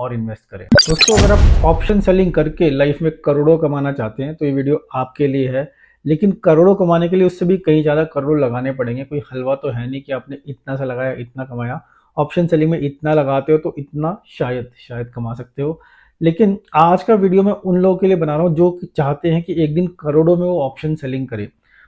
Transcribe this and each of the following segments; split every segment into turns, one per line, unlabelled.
और इन्वेस्ट करें। दोस्तों, अगर आप ऑप्शन सेलिंग करके लाइफ में करोड़ों कमाना चाहते हैं तो ये वीडियो आपके लिए है। लेकिन करोड़ों कमाने के लिए उससे भी कहीं ज़्यादा करोड़ लगाने पड़ेंगे। कोई हलवा तो है नहीं कि आपने इतना सा लगाया इतना कमाया। ऑप्शन सेलिंग में इतना लगाते हो तो इतना शायद शायद कमा सकते हो। लेकिन आज का वीडियो मैं उन लोगों के लिए बना रहा हूँ जो चाहते हैं कि एक दिन करोड़ों में वो ऑप्शन सेलिंग करें।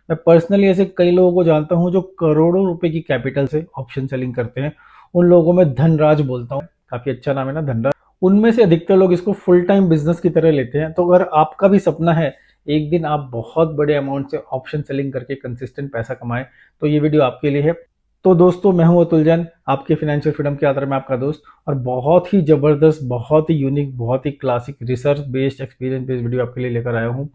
मैं पर्सनली ऐसे कई लोगों को जानता हूँ जो करोड़ों रुपए की कैपिटल से ऑप्शन सेलिंग करते हैं। उन लोगों को मैं धनराज बोलता हूँ। काफी अच्छा नाम है ना, धनराज। उनमें से अधिकतर लोग इसको फुल टाइम बिजनेस की तरह लेते हैं। तो अगर आपका भी सपना है एक दिन आप बहुत बड़े अमाउंट से ऑप्शन सेलिंग करके कंसिस्टेंट पैसा कमाएं, तो ये वीडियो आपके लिए है। तो दोस्तों, मैं हूं अतुल जैन, आपके फाइनेंशियल फ्रीडम की यात्रा में आपका दोस्त। और बहुत ही जबरदस्त, बहुत ही यूनिक, बहुत ही classic research based, experience based video आपके लिए लेकर आया हूं।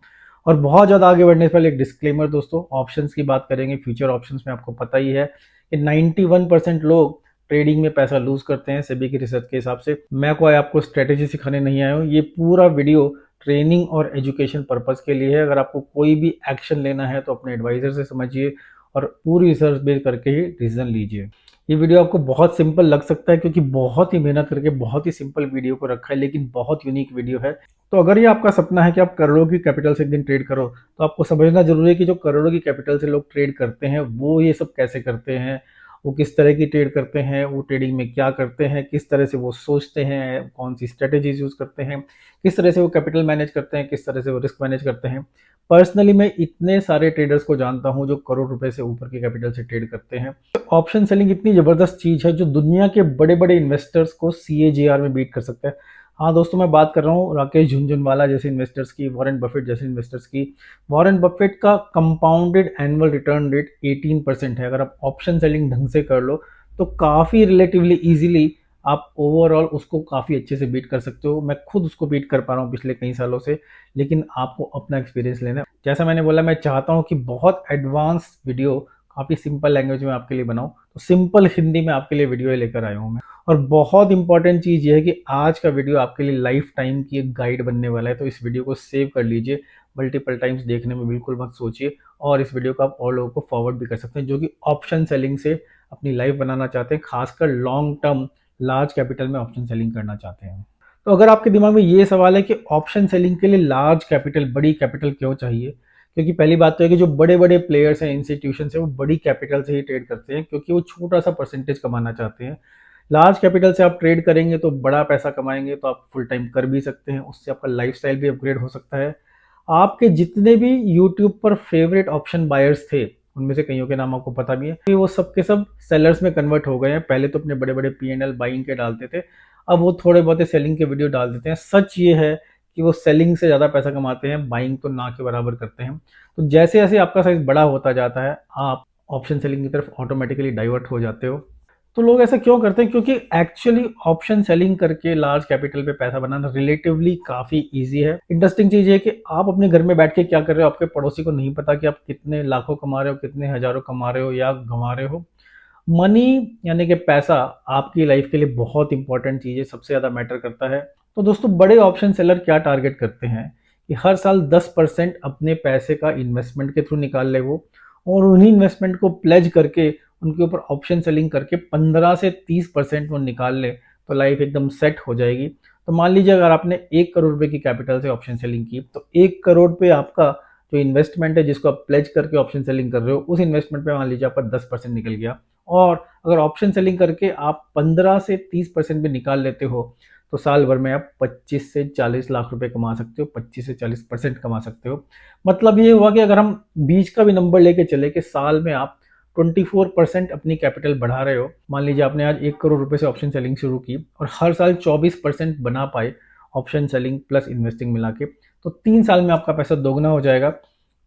और बहुत ज़्यादा आगे बढ़ने से पहले एक डिस्क्लेमर दोस्तों, ऑप्शंस की बात करेंगे, फ्यूचर ऑप्शंस में आपको पता ही है कि 91% लोग ट्रेडिंग में पैसा लूज करते हैं सेबी की रिसर्च के हिसाब से। मैं कोई आपको स्ट्रेटेजी सिखाने नहीं आया हूँ। ये पूरा वीडियो ट्रेनिंग और एजुकेशन पर्पस के लिए है। अगर आपको कोई भी एक्शन लेना है तो अपने एडवाइजर से समझिए और पूरी रिसर्च बेस करके ही डिसीजन लीजिए। ये वीडियो आपको बहुत सिंपल लग सकता है क्योंकि बहुत ही मेहनत करके बहुत ही सिंपल वीडियो को रखा है, लेकिन बहुत यूनिक वीडियो है। तो अगर ये आपका सपना है कि आप करोड़ों की कैपिटल से एक दिन ट्रेड करो, तो आपको समझना जरूरी है कि जो करोड़ों की कैपिटल से लोग ट्रेड करते हैं वो ये सब कैसे करते हैं, वो किस तरह की ट्रेड करते हैं, वो ट्रेडिंग में क्या करते हैं, किस तरह से वो सोचते हैं, कौन सी स्ट्रेटेजीज यूज करते हैं, किस तरह से वो कैपिटल मैनेज करते हैं, किस तरह से वो रिस्क मैनेज करते हैं। पर्सनली मैं इतने सारे ट्रेडर्स को जानता हूं जो करोड़ रुपए से ऊपर की कैपिटल से ट्रेड करते हैं। ऑप्शन सेलिंग इतनी जबरदस्त चीज है जो दुनिया के बड़े बड़े इन्वेस्टर्स को सीएजीआर में बीट कर सकता है। हाँ दोस्तों, मैं बात कर रहा हूँ राकेश झुनझुनवाला जैसे इन्वेस्टर्स की, वॉरेन बफेट जैसे इन्वेस्टर्स की। वॉरेन बफेट का कंपाउंडेड एनुअल रिटर्न रेट 18% है। अगर आप ऑप्शन सेलिंग ढंग से कर लो तो काफी रिलेटिवली इजीली आप ओवरऑल उसको काफी अच्छे से बीट कर सकते हो। मैं खुद उसको बीट कर पा रहा हूँ पिछले कई सालों से, लेकिन आपको अपना एक्सपीरियंस लेना है। जैसा मैंने बोला, मैं चाहता हूँ कि बहुत एडवांस वीडियो काफी सिंपल लैंग्वेज में आपके लिए बनाऊं, तो सिंपल हिंदी में आपके लिए वीडियो लेकर आया हूं मैं। और बहुत इंपॉर्टेंट चीज ये है कि आज का वीडियो आपके लिए लाइफ टाइम की एक गाइड बनने वाला है। तो इस वीडियो को सेव कर लीजिए, मल्टीपल टाइम्स देखने में बिल्कुल मत सोचिए। और इस वीडियो को आप और लोगों को फॉरवर्ड भी कर सकते हैं जो कि ऑप्शन सेलिंग से अपनी लाइफ बनाना चाहते हैं, खासकर लॉन्ग टर्म लार्ज कैपिटल में ऑप्शन सेलिंग करना चाहते हैं। तो अगर आपके दिमाग में ये सवाल है कि ऑप्शन सेलिंग के लिए लार्ज कैपिटल, बड़ी कैपिटल क्यों चाहिए, क्योंकि पहली बात तो है कि जो बड़े बड़े प्लेयर्स हैं, इंस्टीट्यूशन है, वो बड़ी कैपिटल से ही ट्रेड करते हैं क्योंकि वो छोटा सा परसेंटेज कमाना चाहते हैं। लार्ज कैपिटल से आप ट्रेड करेंगे तो बड़ा पैसा कमाएंगे, तो आप फुल टाइम कर भी सकते हैं, उससे आपका लाइफस्टाइल भी अपग्रेड हो सकता है। आपके जितने भी यूट्यूब पर फेवरेट ऑप्शन बायर्स थे, उनमें से कईयों के नाम आपको पता भी है कि वो सब के सब सेलर्स में कन्वर्ट हो गए हैं। पहले तो अपने बड़े बड़े पीएनएल बाइंग के डालते थे, अब वो थोड़े बहुत सेलिंग के वीडियो डाल देते हैं। सच ये है कि वो सेलिंग से ज़्यादा पैसा कमाते हैं, बाइंग तो ना के बराबर करते हैं। तो जैसे जैसे आपका साइज बड़ा होता जाता है, आप ऑप्शन सेलिंग की तरफ ऑटोमेटिकली डाइवर्ट हो जाते हो। तो लोग ऐसा क्यों करते हैं? क्योंकि एक्चुअली ऑप्शन सेलिंग करके लार्ज कैपिटल पे पैसा बनाना रिलेटिवली काफी इजी है। इंटरेस्टिंग चीज ये है कि आप अपने घर में बैठ के क्या कर रहे हो, आपके पड़ोसी को नहीं पता कि आप कितने लाखों कमा रहे हो, कितने हजारों कमा रहे हो या गंवा रहे हो। मनी यानी कि पैसा आपकी लाइफ के लिए बहुत इंपॉर्टेंट चीज है, सबसे ज्यादा मैटर करता है। तो दोस्तों, बड़े ऑप्शन सेलर क्या टारगेट करते हैं कि हर साल 10% अपने पैसे का इन्वेस्टमेंट के थ्रू निकाल ले वो, और उन्हीं इन्वेस्टमेंट को प्लेज करके उनके ऊपर ऑप्शन सेलिंग करके 15 से 30% वो निकाल ले, तो लाइफ एकदम सेट हो जाएगी। तो मान लीजिए अगर आपने 1 करोड़ रुपए की कैपिटल से ऑप्शन सेलिंग की, तो 1 करोड़ पे आपका जो इन्वेस्टमेंट है जिसको आप प्लेज करके ऑप्शन सेलिंग कर रहे हो, उस इन्वेस्टमेंट पे मान लीजिए आपका 10% निकल गया। और अगर ऑप्शन सेलिंग करके आप 15 से 30% भी निकाल लेते हो, तो साल भर में आप 25 से 40 लाख रुपए कमा सकते हो, 25 से 40% कमा सकते हो। मतलब ये हुआ कि अगर हम बीच का भी नंबर लेके चले कि साल में आप 24% अपनी कैपिटल बढ़ा रहे हो, मान लीजिए आपने आज 1 करोड़ रुपए से ऑप्शन सेलिंग शुरू की और हर साल 24% बना पाए ऑप्शन सेलिंग प्लस इन्वेस्टिंग मिला के, तो 3 साल में आपका पैसा दोगुना हो जाएगा।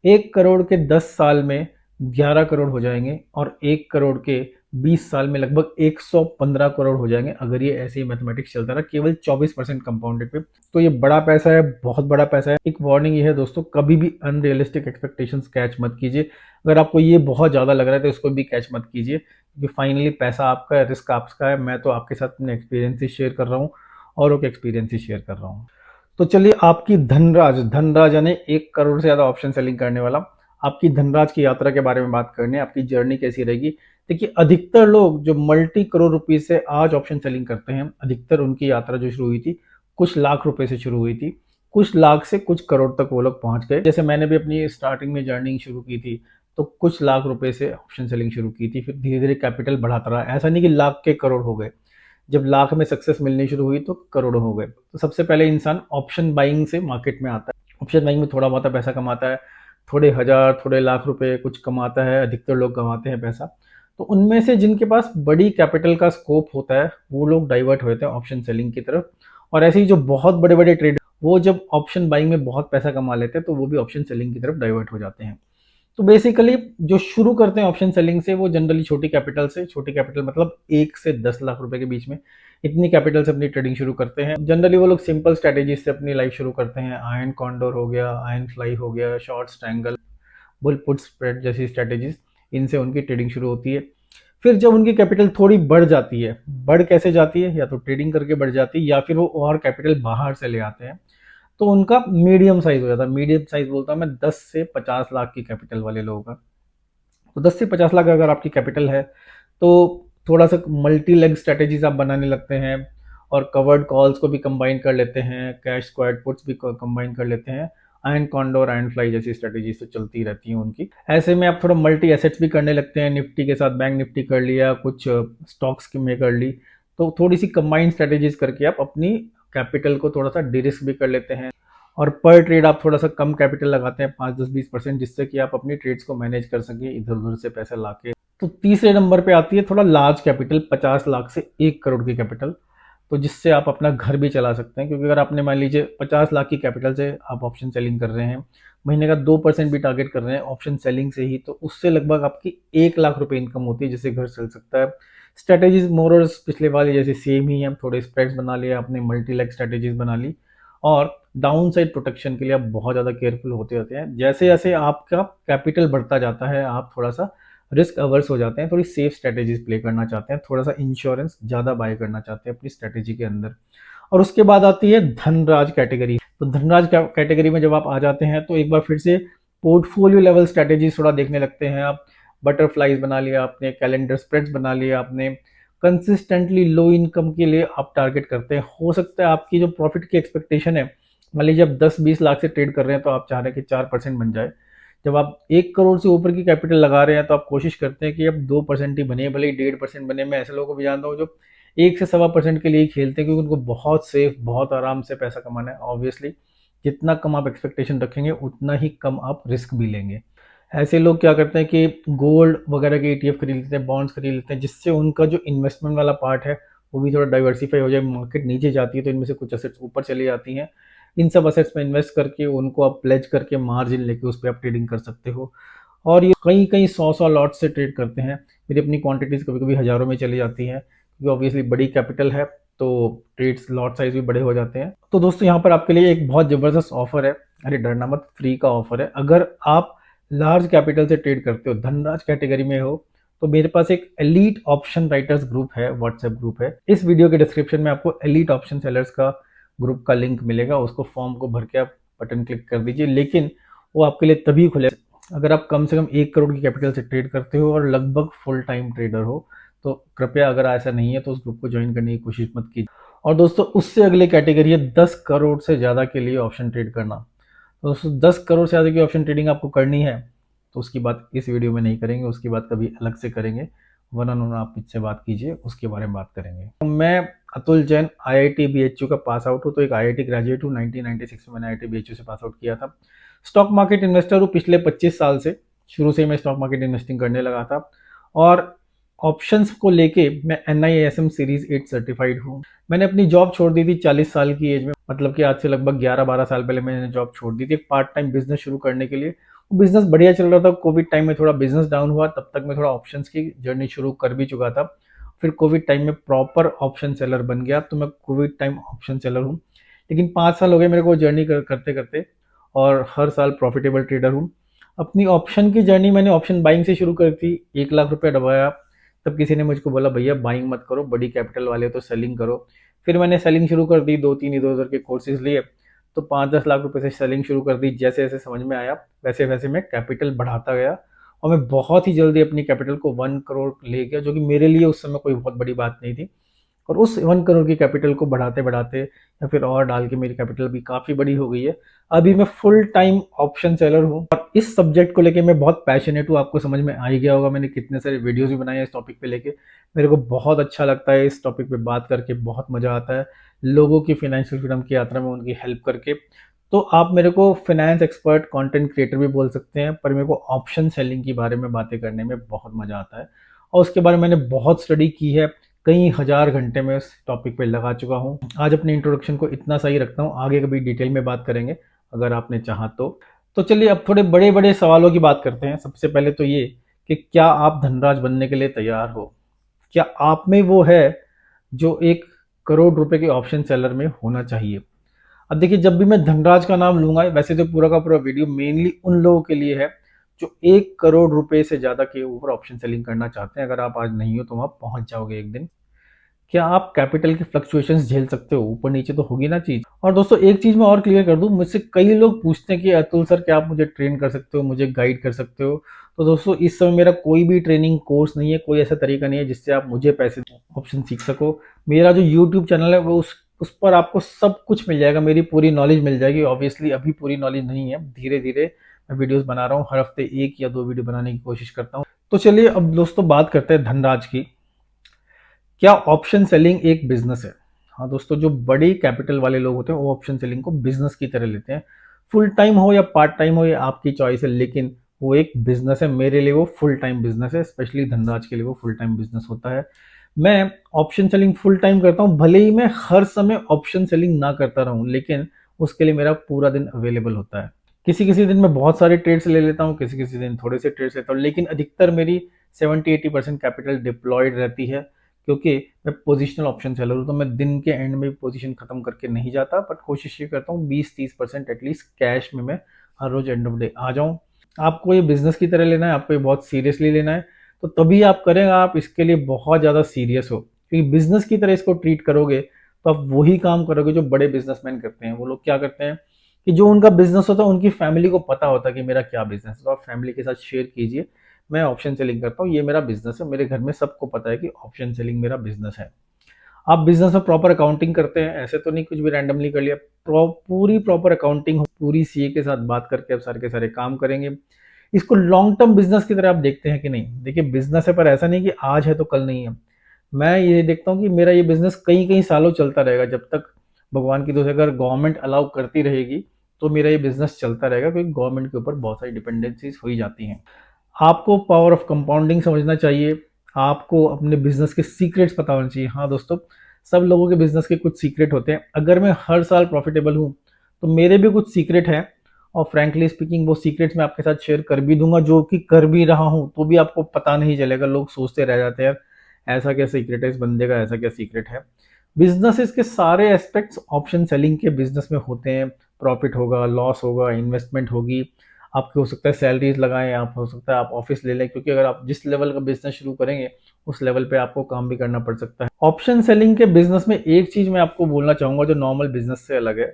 1 करोड़ के 10 साल में 11 करोड़ हो जाएंगे और 1 करोड़ के 20 साल में लगभग 115 करोड़ हो जाएंगे, अगर ये ऐसे ही मैथमेटिक्स चलता रहा केवल 24% कंपाउंडेड पे। तो ये बड़ा पैसा है, बहुत बड़ा पैसा है। एक वार्निंग ये है दोस्तों, कभी भी अनरियलिस्टिक एक्सपेक्टेशंस कैच मत कीजिए। अगर आपको ये बहुत ज़्यादा लग रहा है तो इसको भी कैच मत कीजिए, क्योंकि फाइनली पैसा आपका है, रिस्क आपका है। मैं तो आपके साथ अपने एक्सपीरियंसेस शेयर कर रहा हूँ, औरों के एक्सपीरियंसेस शेयर कर रहा हूँ। तो चलिए, आपकी धनराज, धनराज यानी 1 करोड़ से ज़्यादा ऑप्शन सेलिंग करने वाला, आपकी धनराज की यात्रा के बारे में बात करनी है। आपकी जर्नी कैसी रहेगी, देखिए, अधिकतर लोग जो मल्टी करोड़ रुपीज़ से आज ऑप्शन सेलिंग करते हैं, अधिकतर उनकी यात्रा जो शुरू हुई थी, कुछ लाख रुपए से शुरू हुई थी। कुछ लाख से कुछ करोड़ तक वो लोग पहुँच गए। जैसे मैंने भी अपनी स्टार्टिंग में जर्नी शुरू की थी, तो कुछ लाख रुपए से ऑप्शन सेलिंग शुरू की थी, फिर धीरे-धीरे कैपिटल बढ़ाता रहा। ऐसा नहीं कि लाख के करोड़ हो गए। जब लाख में सक्सेस मिलनी शुरू हुई तो करोड़ों हो गए। तो सबसे पहले इंसान ऑप्शन बाइंग से मार्केट में आता है। ऑप्शन बाइंग में थोड़ा बहुत पैसा कमाता है, थोड़े हज़ार, थोड़े लाख रुपए कुछ कमाता है, अधिकतर लोग कमाते हैं पैसा। तो उनमें से जिनके पास बड़ी कैपिटल का स्कोप होता है, वो लोग डाइवर्ट होते हैं ऑप्शन सेलिंग की तरफ। और ऐसे ही जो बहुत बड़े-बड़े ट्रेडर, वो जब ऑप्शन बाइंग में बहुत पैसा कमा लेते हैं, तो वो भी ऑप्शन सेलिंग की तरफ डाइवर्ट हो जाते हैं। तो बेसिकली जो शुरू करते हैं ऑप्शन सेलिंग से, वो जनरली छोटी कैपिटल से, छोटी कैपिटल मतलब 1 से 10 लाख रुपए के बीच में, इतनी कैपिटल से अपनी ट्रेडिंग शुरू करते हैं। जनरली वो लोग सिंपल स्ट्रैटेजी से अपनी लाइफ शुरू करते हैं। आयरन कॉन्डोर हो गया, आयरन फ्लाई हो गया, short strangle, bull put spread जैसी स्ट्रैटेजीज, इनसे उनकी ट्रेडिंग शुरू होती है। फिर जब उनकी कैपिटल थोड़ी बढ़ जाती है, बढ़ कैसे जाती है, या तो ट्रेडिंग करके बढ़ जाती है, या फिर वो और कैपिटल बाहर से ले आते हैं, तो उनका मीडियम साइज हो जाता है। मीडियम साइज बोलता हूँ मैं 10 से 50 लाख की कैपिटल वाले लोगों का। तो 10 से 50 लाख अगर आपकी कैपिटल है, तो थोड़ा सा मल्टी लेग स्ट्रेटेजीज आप बनाने लगते हैं, और कवर्ड कॉल्स को भी कंबाइन कर लेते हैं, कैश स्क्वाड पुट्स भी कंबाइन कर लेते हैं। आयन कॉन्डोर, आयन फ्लाई जैसी स्ट्रेटेजीज तो चलती रहती हैं उनकी। ऐसे में आप थोड़ा मल्टी एसेट्स भी करने लगते हैं। निफ्टी के साथ बैंक निफ्टी कर लिया, कुछ स्टॉक्स में कर ली। तो थोड़ी सी कंबाइंड स्ट्रेटेजीज करके आप अपनी कैपिटल को थोड़ा सा डिरिस्क भी कर लेते हैं। और पर ट्रेड आप थोड़ा सा कम कैपिटल लगाते हैं, 5, 10, 20%, जिससे कि आप अपनी ट्रेड्स को मैनेज कर सकें इधर उधर से पैसा लाके। तो तीसरे नंबर पे आती है थोड़ा लार्ज कैपिटल, 50 लाख से 1 करोड़ की कैपिटल। तो जिससे आप अपना घर भी चला सकते हैं, क्योंकि अगर आपने मान लीजिए 50 लाख की कैपिटल से आप ऑप्शन सेलिंग कर रहे हैं, महीने का 2% भी टारगेट कर रहे हैं ऑप्शन सेलिंग से ही, तो उससे लगभग आपकी 1 लाख रुपए इनकम होती है, जिससे घर चल सकता है। स्ट्रैटेजीज मोरल्स पिछले वाले जैसे सेम ही है, थोड़े स्प्रेड्स बना लिया आपने, मल्टी लेग स्ट्रैटेजीज बना ली। और डाउन साइड प्रोटेक्शन के लिए आप बहुत ज़्यादा केयरफुल होते रहते हैं। जैसे जैसे आपका कैपिटल बढ़ता जाता है, आप थोड़ा सा रिस्क अवर्स हो जाते हैं, थोड़ी सेफ स्ट्रैटेजीज प्ले करना चाहते हैं, थोड़ा सा इंश्योरेंस ज़्यादा बाय करना चाहते हैं अपनी स्ट्रैटेजी के अंदर। और उसके बाद आती है धनराज कैटेगरी। तो धनराज कैटेगरी में जब आप आ जाते हैं, तो एक बार फिर से पोर्टफोलियो लेवल स्ट्रैटेजीज थोड़ा देखने लगते हैं आप। बटरफ्लाइज बना लिया आपने, कैलेंडर स्प्रेड्स बना लिया आपने, कंसिस्टेंटली लो इनकम के लिए आप टारगेट करते हैं। हो सकता है आपकी जो प्रॉफिट की एक्सपेक्टेशन है, मान लीजिए आप 10-20 लाख से ट्रेड कर रहे हैं, तो आप चाह रहे हैं कि 4% बन जाए। जब आप 1 करोड़ से ऊपर की कैपिटल लगा रहे हैं, तो आप कोशिश करते हैं कि अब 2% ही बने, भले ही 1.5% बने। मैं ऐसे लोगों को भी जानता हूँ जो 1 से 1.25% के लिए ही खेलते हैं, क्योंकि उनको बहुत सेफ, बहुत आराम से पैसा कमाना है। ऑब्वियसली जितना कम आप एक्सपेक्टेशन रखेंगे, उतना ही कम आप रिस्क भी लेंगे। ऐसे लोग क्या करते हैं कि गोल्ड वगैरह के ETF खरीद लेते हैं, बॉन्ड्स खरीद लेते हैं, जिससे उनका जो इन्वेस्टमेंट वाला पार्ट है, वो भी थोड़ा डाइवर्सिफाई हो जाए। मार्केट नीचे जाती है तो इनमें से कुछ असेट्स ऊपर चली जाती हैं। इन सब असेट्स में इन्वेस्ट करके उनको आप प्लेज करके मार्जिन लेके उस पर आप ट्रेडिंग कर सकते हो। और ये कई कई 100 लॉट से ट्रेड करते हैं। मेरी अपनी क्वांटिटीज कभी कभी हज़ारों में चली जाती हैं, क्योंकि ऑब्वियसली बड़ी कैपिटल है, तो ट्रेड्स लॉट साइज भी बड़े हो जाते हैं। तो दोस्तों, यहाँ पर आपके लिए एक बहुत ज़बरदस्त ऑफर है। अरे डरना मत, फ्री का ऑफर है। अगर आप लार्ज कैपिटल से ट्रेड करते हो, धनराज कैटेगरी में हो, तो मेरे पास एक एलीट ऑप्शन राइटर्स ग्रुप है, व्हाट्सएप ग्रुप है। इस वीडियो के डिस्क्रिप्शन में आपको एलीट ऑप्शन सेलर्स का ग्रुप का लिंक मिलेगा। उसको फॉर्म को भर के आप बटन क्लिक कर दीजिए, लेकिन वो आपके लिए तभी खुले अगर आप कम से कम 1 करोड़ की कैपिटल से ट्रेड करते हो और लगभग फुल टाइम ट्रेडर हो। तो कृपया, अगर ऐसा नहीं है, तो उस ग्रुप को ज्वाइन करने की कोशिश मत कीजिए। और दोस्तों, उससे अगली कैटेगरी है 10 करोड़ से ज़्यादा के लिए ऑप्शन ट्रेड करना। तो दोस्तों, 10 करोड़ से ज़्यादा की ऑप्शन ट्रेडिंग आपको करनी है, तो उसकी बात इस वीडियो में नहीं करेंगे, उसकी बात कभी अलग से करेंगे। वन ऑन वन आप मुझसे बात कीजिए, उसके बारे में बात करेंगे। तो मैं अतुल जैन, IIT BHU का पास आउट हूँ। तो एक IIT ग्रेजुएट हूँ। 1996 में मैंने IIT BHU से पास आउट किया था। स्टॉक मार्केट इन्वेस्टर हूँ पिछले 25 साल से। शुरू से मैं स्टॉक मार्केट इन्वेस्टिंग करने लगा था। और ऑप्शंस को लेके मैं NISM सीरीज 8 सर्टिफाइड हूँ। मैंने अपनी जॉब छोड़ दी थी 40 साल की एज में, मतलब कि आज से लगभग 11-12 साल पहले मैंने जॉब छोड़ दी थी एक पार्ट टाइम बिजनेस शुरू करने के लिए। बिजनेस बढ़िया चल रहा था। कोविड टाइम में थोड़ा बिजनेस डाउन हुआ, तब तक मैं थोड़ा ऑप्शंस की जर्नी शुरू कर भी चुका था। फिर कोविड टाइम में प्रॉपर ऑप्शन सेलर बन गया, तो मैं कोविड टाइम ऑप्शन सेलर हूँ। लेकिन 5 साल हो गए मेरे को जर्नी करते करते, और हर साल प्रॉफिटेबल ट्रेडर हूँ। अपनी ऑप्शन की जर्नी मैंने ऑप्शन बाइंग से शुरू कर थी। 1 लाख रुपया डबाया, तब किसी ने मुझको बोला, भैया बाइंग मत करो, बड़ी कैपिटल वाले तो सेलिंग करो। फिर मैंने सेलिंग शुरू कर दी, 2-3 इधर उधर के कोर्सेज लिए, तो 5-10 लाख रुपए से सेलिंग शुरू कर दी। जैसे जैसे समझ में आया, वैसे वैसे मैं कैपिटल बढ़ाता गया, और मैं बहुत ही जल्दी अपनी कैपिटल को 1 करोड़ ले गया, जो कि मेरे लिए उस समय कोई बहुत बड़ी बात नहीं थी। और उस 1 करोड़ की कैपिटल को बढ़ाते-बढ़ाते या फिर और डाल के मेरी कैपिटल भी काफ़ी बड़ी हो गई है। अभी मैं फुल टाइम ऑप्शन सेलर हूँ और इस सब्जेक्ट को लेके मैं बहुत पैशनेट हूँ, आपको समझ में आ ही गया होगा, मैंने कितने सारे वीडियोज़ भी बनाए हैं इस टॉपिक पे लेके। मेरे को बहुत अच्छा लगता है इस टॉपिक पे बात करके, बहुत मज़ा आता है, लोगों की फाइनेंशियल फ्रीडम की यात्रा में उनकी हेल्प करके। तो आप मेरे को फाइनेंस एक्सपर्ट, कंटेंट क्रिएटर भी बोल सकते हैं, पर मेरे को ऑप्शन सेलिंग के बारे में बातें करने में बहुत मज़ा आता है और उसके बारे में मैंने बहुत स्टडी की है। कई हज़ार घंटे मैं इस टॉपिक पे लगा चुका हूँ। आज अपने इंट्रोडक्शन को इतना सही रखता हूँ, आगे कभी डिटेल में बात करेंगे अगर आपने चाहा तो। तो चलिए अब थोड़े बड़े-बड़े सवालों की बात करते हैं। सबसे पहले तो ये कि क्या आप धनराज बनने के लिए तैयार हो? क्या आप में वो है जो 1 करोड़ रुपए के ऑप्शन सेलर में होना चाहिए? अब देखिए, जब भी मैं धनराज का नाम लूँगा, वैसे तो पूरा का पूरा वीडियो मेनली उन लोगों के लिए है जो 1 करोड़ रुपए से ज़्यादा के ऊपर ऑप्शन सेलिंग करना चाहते हैं। अगर आप आज नहीं हो तो वहाँ पहुँच जाओगे एक दिन। क्या आप कैपिटल की फ्लक्चुएशंस झेल सकते हो? ऊपर-नीचे तो होगी ना चीज़। और दोस्तों एक चीज़ मैं और क्लियर कर दूँ, मुझसे कई लोग पूछते हैं कि अतुल सर, क्या आप मुझे ट्रेन कर सकते हो, मुझे गाइड कर सकते हो? तो दोस्तों इस समय मेरा कोई भी ट्रेनिंग कोर्स नहीं है, कोई ऐसा तरीका नहीं है जिससे आप मुझे पैसे दो, ऑप्शन सीख सको। मेरा जो यूट्यूब चैनल है वो उस पर आपको सब कुछ मिल जाएगा, मेरी पूरी नॉलेज मिल जाएगी। ऑब्वियसली अभी पूरी नॉलेज नहीं है, धीरे-धीरे मैं वीडियोज़ बना रहा हूँ, हर हफ्ते 1 या 2 वीडियो बनाने की कोशिश करता हूँ। तो चलिए अब दोस्तों बात करते हैं धनराज की। क्या ऑप्शन सेलिंग एक बिजनेस है? हाँ दोस्तों, जो बड़ी कैपिटल वाले लोग होते हैं वो ऑप्शन सेलिंग को बिजनेस की तरह लेते हैं। फुल टाइम हो या पार्ट टाइम हो, ये आपकी चॉइस है, लेकिन वो एक बिजनेस है। मेरे लिए वो फुल टाइम बिजनेस है, स्पेशली धनराज के लिए वो फुल टाइम बिजनेस होता है। मैं ऑप्शन सेलिंग फुल टाइम करता हूँ, भले ही मैं हर समय ऑप्शन सेलिंग ना करता रहूँ, लेकिन उसके लिए मेरा पूरा दिन अवेलेबल होता है। किसी किसी दिन मैं बहुत सारे ट्रेड्स ले लेता हूँ, किसी किसी दिन थोड़े से ट्रेड्स लेता हूँ, लेकिन अधिकतर मेरी 70-80% कैपिटल डिप्लॉयड रहती है, क्योंकि मैं पोजिशनल ऑप्शन सेलर हूँ। तो मैं दिन के एंड में पोजीशन खत्म करके नहीं जाता, बट कोशिश ये करता हूँ 20-30% एटलीस्ट कैश में मैं हर रोज एंड ऑफ डे आ जाऊँ। आपको ये बिजनेस की तरह लेना है, आपको ये बहुत सीरियसली लेना है, तो तभी आप करें। आप इसके लिए बहुत ज़्यादा सीरियस हो, क्योंकि बिजनेस की तरह इसको ट्रीट करोगे तो आप वही काम करोगे जो बड़े बिजनेसमैन करते हैं। वो लोग क्या करते हैं कि जो उनका बिजनेस होता है उनकी फैमिली को पता होता है कि मेरा क्या बिजनेस है, तो आप फैमिली के साथ शेयर कीजिए, मैं ऑप्शन सेलिंग करता हूँ, ये मेरा बिजनेस है, मेरे घर में सबको पता है कि ऑप्शन सेलिंग मेरा बिजनेस है। आप बिजनेस में प्रॉपर अकाउंटिंग करते हैं, ऐसे तो नहीं कुछ भी रैंडमली कर लिया। पूरी प्रॉपर अकाउंटिंग हो, पूरी सीए के साथ बात करके आप सारे के सारे काम करेंगे। इसको लॉन्ग टर्म बिजनेस की तरह आप देखते हैं कि नहीं? देखिए, बिजनेस है पर ऐसा नहीं कि आज है तो कल नहीं है। मैं ये देखता हूँ कि मेरा ये बिजनेस कई कई सालों चलता रहेगा, जब तक भगवान की दुआ से अगर गवर्नमेंट अलाउ करती रहेगी तो मेरा ये बिजनेस चलता रहेगा, क्योंकि गवर्नमेंट के ऊपर बहुत सारी डिपेंडेंसीज हो ही जाती हैं। आपको पावर ऑफ कंपाउंडिंग समझना चाहिए। आपको अपने बिजनेस के सीक्रेट्स पता होने चाहिए। हाँ दोस्तों, सब लोगों के बिजनेस के कुछ सीक्रेट होते हैं। अगर मैं हर साल प्रॉफिटेबल हूँ तो मेरे भी कुछ सीक्रेट हैं, और फ्रैंकली स्पीकिंग वो सीक्रेट्स मैं आपके साथ शेयर कर भी दूंगा, जो कि कर भी रहा हूँ, तो भी आपको पता नहीं चलेगा। लोग सोचते रह जाते हैं ऐसा क्या सीक्रेट है इस बंदे का, ऐसा क्या सीक्रेट है। बिजनेसेस के सारे एस्पेक्ट्स ऑप्शन सेलिंग के बिजनेस में होते हैं। प्रॉफिट होगा, लॉस होगा, इन्वेस्टमेंट होगी, आपके हो सकता है सैलरीज लगाएं, आप हो सकता है आप ऑफिस ले लें, क्योंकि अगर आप जिस लेवल का बिजनेस शुरू करेंगे उस लेवल पे आपको काम भी करना पड़ सकता है। ऑप्शन सेलिंग के बिजनेस में एक चीज मैं आपको बोलना चाहूंगा जो नॉर्मल बिजनेस से अलग है।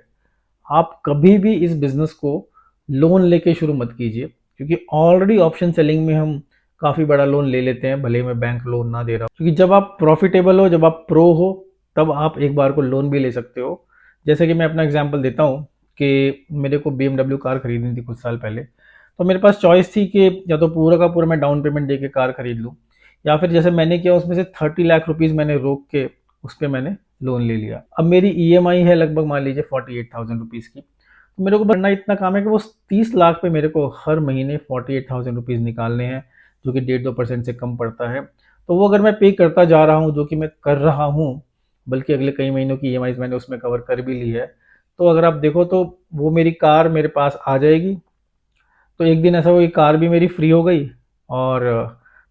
आप कभी भी इस बिजनेस को लोन लेके शुरू मत कीजिए, क्योंकि ऑलरेडी ऑप्शन सेलिंग में हम काफी बड़ा लोन ले लेते हैं, भले मैं बैंक लोन ना दे रहा हूँ। क्योंकि जब आप प्रॉफिटेबल हो, जब आप प्रो हो, तब आप एक बार को लोन भी ले सकते हो। जैसे कि मैं अपना एग्जांपल देता हूँ कि मेरे को BMW कार खरीदनी थी कुछ साल पहले, तो मेरे पास चॉइस थी कि या तो पूरा का पूरा मैं डाउन पेमेंट दे के कार खरीद लूँ, या फिर जैसे मैंने किया उसमें से 30 लाख रुपीज़ मैंने रोक के उस पर मैंने लोन ले लिया। अब मेरी ईएमआई है लगभग मान लीजिए 48,000 रुपीज़ की, तो मेरे को बनना इतना काम है कि वो 30 लाख पे मेरे को हर महीने 48,000 रुपीज़ निकालने हैं, जो कि 1.5-2% से कम पड़ता है। तो वो अगर मैं पे करता जा रहा हूँ, जो कि मैं कर रहा हूँ, बल्कि अगले कई महीनों की ईएमआई मैंने उसमें कवर कर भी ली है, तो अगर आप देखो तो वो मेरी कार मेरे पास आ जाएगी। तो एक दिन ऐसा हुआ कि कार भी मेरी फ्री हो गई, और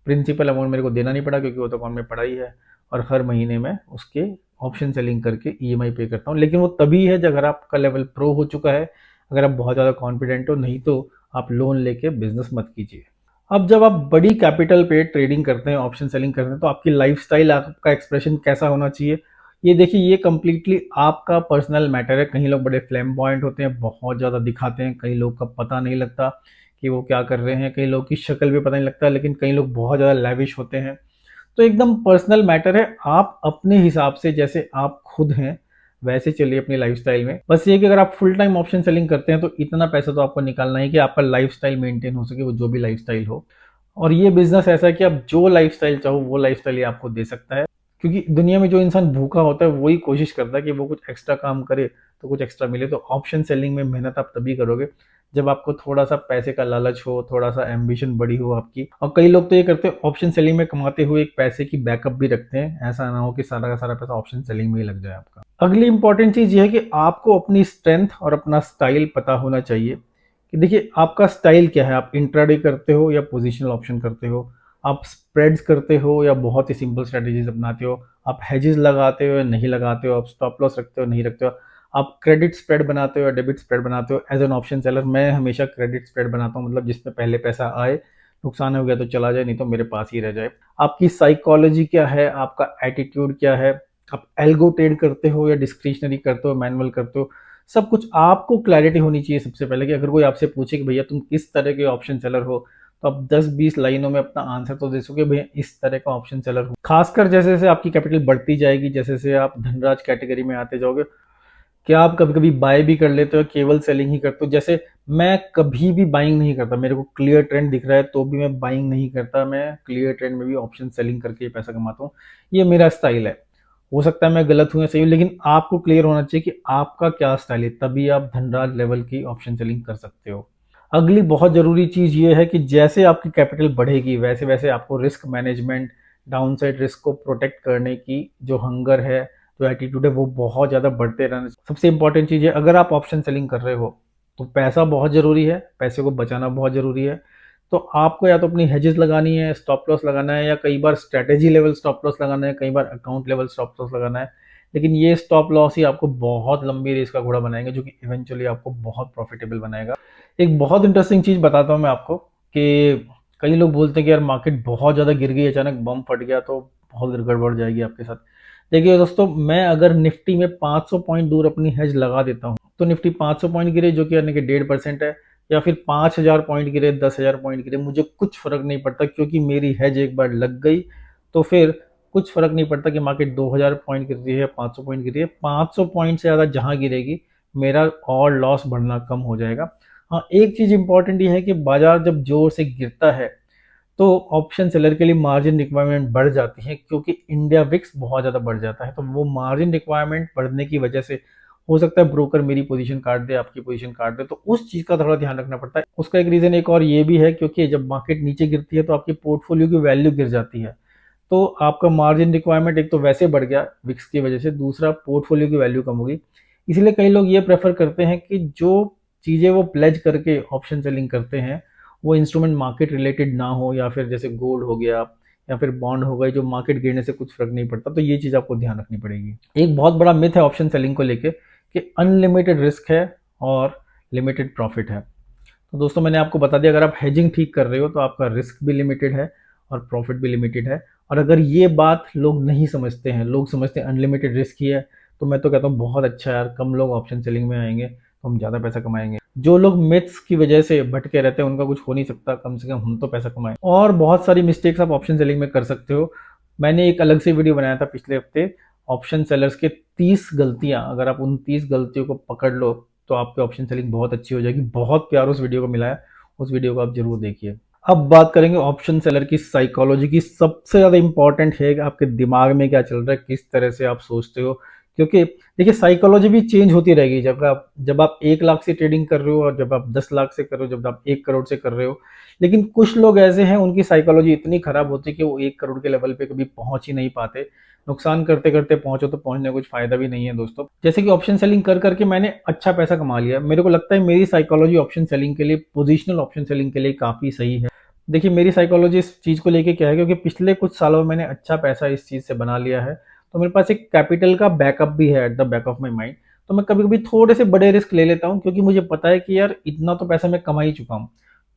प्रिंसिपल अमाउंट मेरे को देना नहीं पड़ा, क्योंकि वो तो अकाउंट में पड़ा ही है। और हर महीने मैं उसके ऑप्शन सेलिंग करके ईएमआई पे करता हूँ। लेकिन वो तभी है जब अगर आपका लेवल प्रो हो चुका है, अगर आप बहुत ज़्यादा कॉन्फिडेंट हो, नहीं तो आप लोन लेके बिजनेस मत कीजिए। अब जब आप बड़ी कैपिटल पे ट्रेडिंग करते हैं, ऑप्शन सेलिंग करते हैं, तो आपकी लाइफस्टाइल, आपका एक्सप्रेशन कैसा होना चाहिए, ये देखिए, ये कंप्लीटली आपका पर्सनल मैटर है। कहीं लोग बड़े फ्लैम्बॉयंट होते हैं, बहुत ज़्यादा दिखाते हैं, कई लोग का पता नहीं लगता कि वो क्या कर रहे हैं। कई लोग की शक्ल भी पता नहीं लगता, लेकिन कई लोग बहुत ज़्यादा लैविश होते हैं। तो एकदम पर्सनल मैटर है, आप अपने हिसाब से जैसे आप खुद हैं वैसे चलिए अपनी लाइफस्टाइल में। बस ये कि अगर आप फुल टाइम ऑप्शन सेलिंग करते हैं तो इतना पैसा तो आपको निकालना है कि आपका लाइफस्टाइल मेंटेन हो सके, वो जो भी लाइफस्टाइल हो। और ये बिजनेस ऐसा है कि आप जो लाइफस्टाइल चाहो वो लाइफस्टाइल ये आपको दे सकता है, क्योंकि दुनिया में जो इंसान भूखा होता है वही कोशिश करता है कि वो कुछ एक्स्ट्रा काम करे तो कुछ एक्स्ट्रा मिले। तो ऑप्शन सेलिंग में मेहनत आप तभी करोगे जब आपको थोड़ा सा पैसे का लालच हो, थोड़ा सा एम्बिशन बड़ी हो आपकी। और कई लोग तो ये करते हैं ऑप्शन सेलिंग में कमाते हुए एक पैसे की बैकअप भी रखते हैं, ऐसा ना हो कि सारा का सारा पैसा ऑप्शन सेलिंग में ही लग जाए आपका। अगली इंपॉर्टेंट चीज ये है कि आपको अपनी स्ट्रेंथ और अपना स्टाइल पता होना चाहिए कि देखिए आपका स्टाइल क्या है। आप इंट्राडे करते हो या पोजिशनल ऑप्शन करते हो, आप स्प्रेड्स करते हो या बहुत ही सिंपल स्ट्रेटेजीज अपनाते हो, आप हेजेस लगाते हो या नहीं लगाते हो, आप स्टॉप लॉस रखते हो नहीं रखते हो, आप क्रेडिट स्प्रेड बनाते हो या डेबिट स्प्रेड बनाते हो। एज एन ऑप्शन सेलर मैं हमेशा क्रेडिट स्प्रेड बनाता हूँ, मतलब जिसमें पहले पैसा आए, नुकसान हो गया तो चला जाए, नहीं तो मेरे पास ही रह जाए। आपकी साइकोलॉजी क्या है, आपका एटीट्यूड क्या है, आप एल्गो ट्रेड करते हो या डिस्क्रिशनरी करते हो, मैनुअल करते हो, सब कुछ आपको क्लैरिटी होनी चाहिए सबसे पहले। कि अगर कोई आपसे पूछे कि भैया तुम किस तरह के ऑप्शन सेलर हो, तो आप 10-20 लाइनों में अपना आंसर तो दे सकोगे, भैया इस तरह का ऑप्शन सेलर हूँ। खासकर जैसे जैसे आपकी कैपिटल बढ़ती जाएगी, जैसे जैसे आप धनराज कैटेगरी में आते जाओगे, क्या आप कभी कभी बाय भी कर लेते हो, केवल सेलिंग ही करते हो? जैसे मैं कभी भी बाइंग नहीं करता, मेरे को क्लियर ट्रेंड दिख रहा है तो भी मैं बाइंग नहीं करता, मैं क्लियर ट्रेंड में भी ऑप्शन सेलिंग करके ही पैसा कमाता हूँ। ये मेरा स्टाइल है। हो सकता है मैं गलत हूँ या सही हूँ, लेकिन आपको क्लियर होना चाहिए कि आपका क्या स्टाइल है, तभी आप धनराज लेवल की ऑप्शन सेलिंग कर सकते हो। अगली बहुत जरूरी चीज ये है कि जैसे आपकी कैपिटल बढ़ेगी वैसे वैसे आपको रिस्क मैनेजमेंट, डाउनसाइड रिस्क को प्रोटेक्ट करने की जो हंगर है, जो एटीट्यूड है, वो बहुत ज़्यादा बढ़ते रहना। सबसे इंपॉर्टेंट चीज़ है, अगर आप ऑप्शन सेलिंग कर रहे हो तो पैसा बहुत ज़रूरी है, पैसे को बचाना बहुत ज़रूरी है। तो आपको या तो अपनी हेजेस लगानी है, स्टॉप लॉस लगाना है, या कई बार स्ट्रेटेजी लेवल स्टॉप लॉस लगाना है, कई बार अकाउंट लेवल स्टॉप लॉस लगाना है। लेकिन ये स्टॉप लॉस ही आपको बहुत लंबी रेस का घोड़ा बनाएंगे, जो कि इवेंचुअली आपको बहुत प्रॉफिटेबल बनाएगा। एक बहुत इंटरेस्टिंग चीज़ बताता हूँ मैं आपको कि कई लोग बोलते हैं कि यार मार्केट बहुत ज़्यादा गिर गई, अचानक बम फट गया तो बहुत गड़बड़ जाएगी आपके साथ। देखिए दोस्तों, मैं अगर निफ्टी में 500 पॉइंट दूर अपनी हेज लगा देता हूँ तो निफ्टी 500 पॉइंट गिरे, जो कि यानी कि 1.5% है, या फिर 5000 पॉइंट गिरे, 10,000 पॉइंट गिरे, मुझे कुछ फर्क नहीं पड़ता, क्योंकि मेरी हेज एक बार लग गई तो फिर कुछ फर्क नहीं पड़ता कि मार्केट 2000 पॉइंट गिर रही है, 500 पॉइंट गिर रही है। 500 पॉइंट से ज़्यादा जहाँ गिरेगी मेरा और लॉस बढ़ना कम हो जाएगा। हाँ, एक चीज़ इंपॉर्टेंट ये है कि बाजार जब जोर से गिरता है तो ऑप्शन सेलर के लिए मार्जिन रिक्वायरमेंट बढ़ जाती है, क्योंकि इंडिया विक्स बहुत ज़्यादा बढ़ जाता है। तो वो मार्जिन रिक्वायरमेंट बढ़ने की वजह से हो सकता है ब्रोकर मेरी पोजीशन काट दे, आपकी पोजीशन काट दे, तो उस चीज़ का थोड़ा ध्यान रखना पड़ता है। उसका एक रीज़न एक और ये भी है, क्योंकि जब मार्केट नीचे गिरती है तो आपकी पोर्टफोलियो की वैल्यू गिर जाती है, तो आपका मार्जिन रिक्वायरमेंट एक तो वैसे बढ़ गया विक्स की वजह से, दूसरा पोर्टफोलियो की वैल्यू कम होगी। इसलिए कई लोग ये प्रेफर करते हैं कि जो चीज़ें वो प्लेज करके ऑप्शन सेलिंग करते हैं वो इंस्ट्रूमेंट मार्केट रिलेटेड ना हो, या फिर जैसे गोल्ड हो गया या फिर बॉन्ड हो गए, जो मार्केट गिरने से कुछ फर्क नहीं पड़ता। तो ये चीज़ आपको ध्यान रखनी पड़ेगी। एक बहुत बड़ा मिथ है ऑप्शन सेलिंग को लेके कि अनलिमिटेड रिस्क है और लिमिटेड प्रॉफिट है। तो दोस्तों, मैंने आपको बता दिया, अगर आप हेजिंग ठीक कर रहे हो तो आपका रिस्क भी लिमिटेड है और प्रॉफिट भी लिमिटेड है। और अगर ये बात लोग नहीं समझते हैं, लोग समझते हैं अनलिमिटेड रिस्क ही है, तो मैं तो कहता हूँ बहुत अच्छा यार, कम लोग ऑप्शन सेलिंग में आएंगे तो हम ज़्यादा पैसा कमाएंगे। जो लोग मिथ्स की वजह से भटके रहते हैं उनका कुछ हो नहीं सकता, कम से कम हम तो पैसा कमाएं। और बहुत सारी मिस्टेक्स आप ऑप्शन सेलिंग में कर सकते हो। मैंने एक अलग से वीडियो बनाया था पिछले हफ्ते, ऑप्शन सेलर्स के 30 गलतियां, अगर आप उन 30 गलतियों को पकड़ लो तो आपकी ऑप्शन सेलिंग बहुत अच्छी हो जाएगी। बहुत प्यार उस वीडियो को मिला है, उस वीडियो को आप जरूर देखिए। अब बात करेंगे ऑप्शन सेलर की साइकोलॉजी की। सबसे ज़्यादा इंपॉर्टेंट है कि आपके दिमाग में क्या चल रहा है, किस तरह से आप सोचते हो, क्योंकि देखिए साइकोलॉजी भी चेंज होती रहेगी। जब आप 1 लाख से ट्रेडिंग कर रहे हो, और जब आप 10 लाख से कर रहे हो, जब आप 1 करोड़ से कर रहे हो। लेकिन कुछ लोग ऐसे हैं उनकी साइकोलॉजी इतनी खराब होती है कि वो 1 करोड़ के लेवल पे कभी पहुंच ही नहीं पाते। नुकसान करते करते पहुंचो तो पहुंचने का कुछ फायदा भी नहीं है दोस्तों। जैसे कि ऑप्शन सेलिंग कर करके मैंने अच्छा पैसा कमा लिया, मेरे को लगता है मेरी साइकोलॉजी ऑप्शन सेलिंग के लिए, पोजिशनल ऑप्शन सेलिंग के लिए काफी सही है। देखिए मेरी साइकोलॉजी इस चीज को लेके क्या है, क्योंकि पिछले कुछ सालों में मैंने अच्छा पैसा इस चीज से बना लिया है, तो मेरे पास एक कैपिटल का बैकअप भी है at the back of my mind. तो मैं कभी कभी थोड़े से बड़े रिस्क ले लेता हूँ, क्योंकि मुझे पता है कि यार इतना तो पैसा मैं कमा ही चुका हूँ।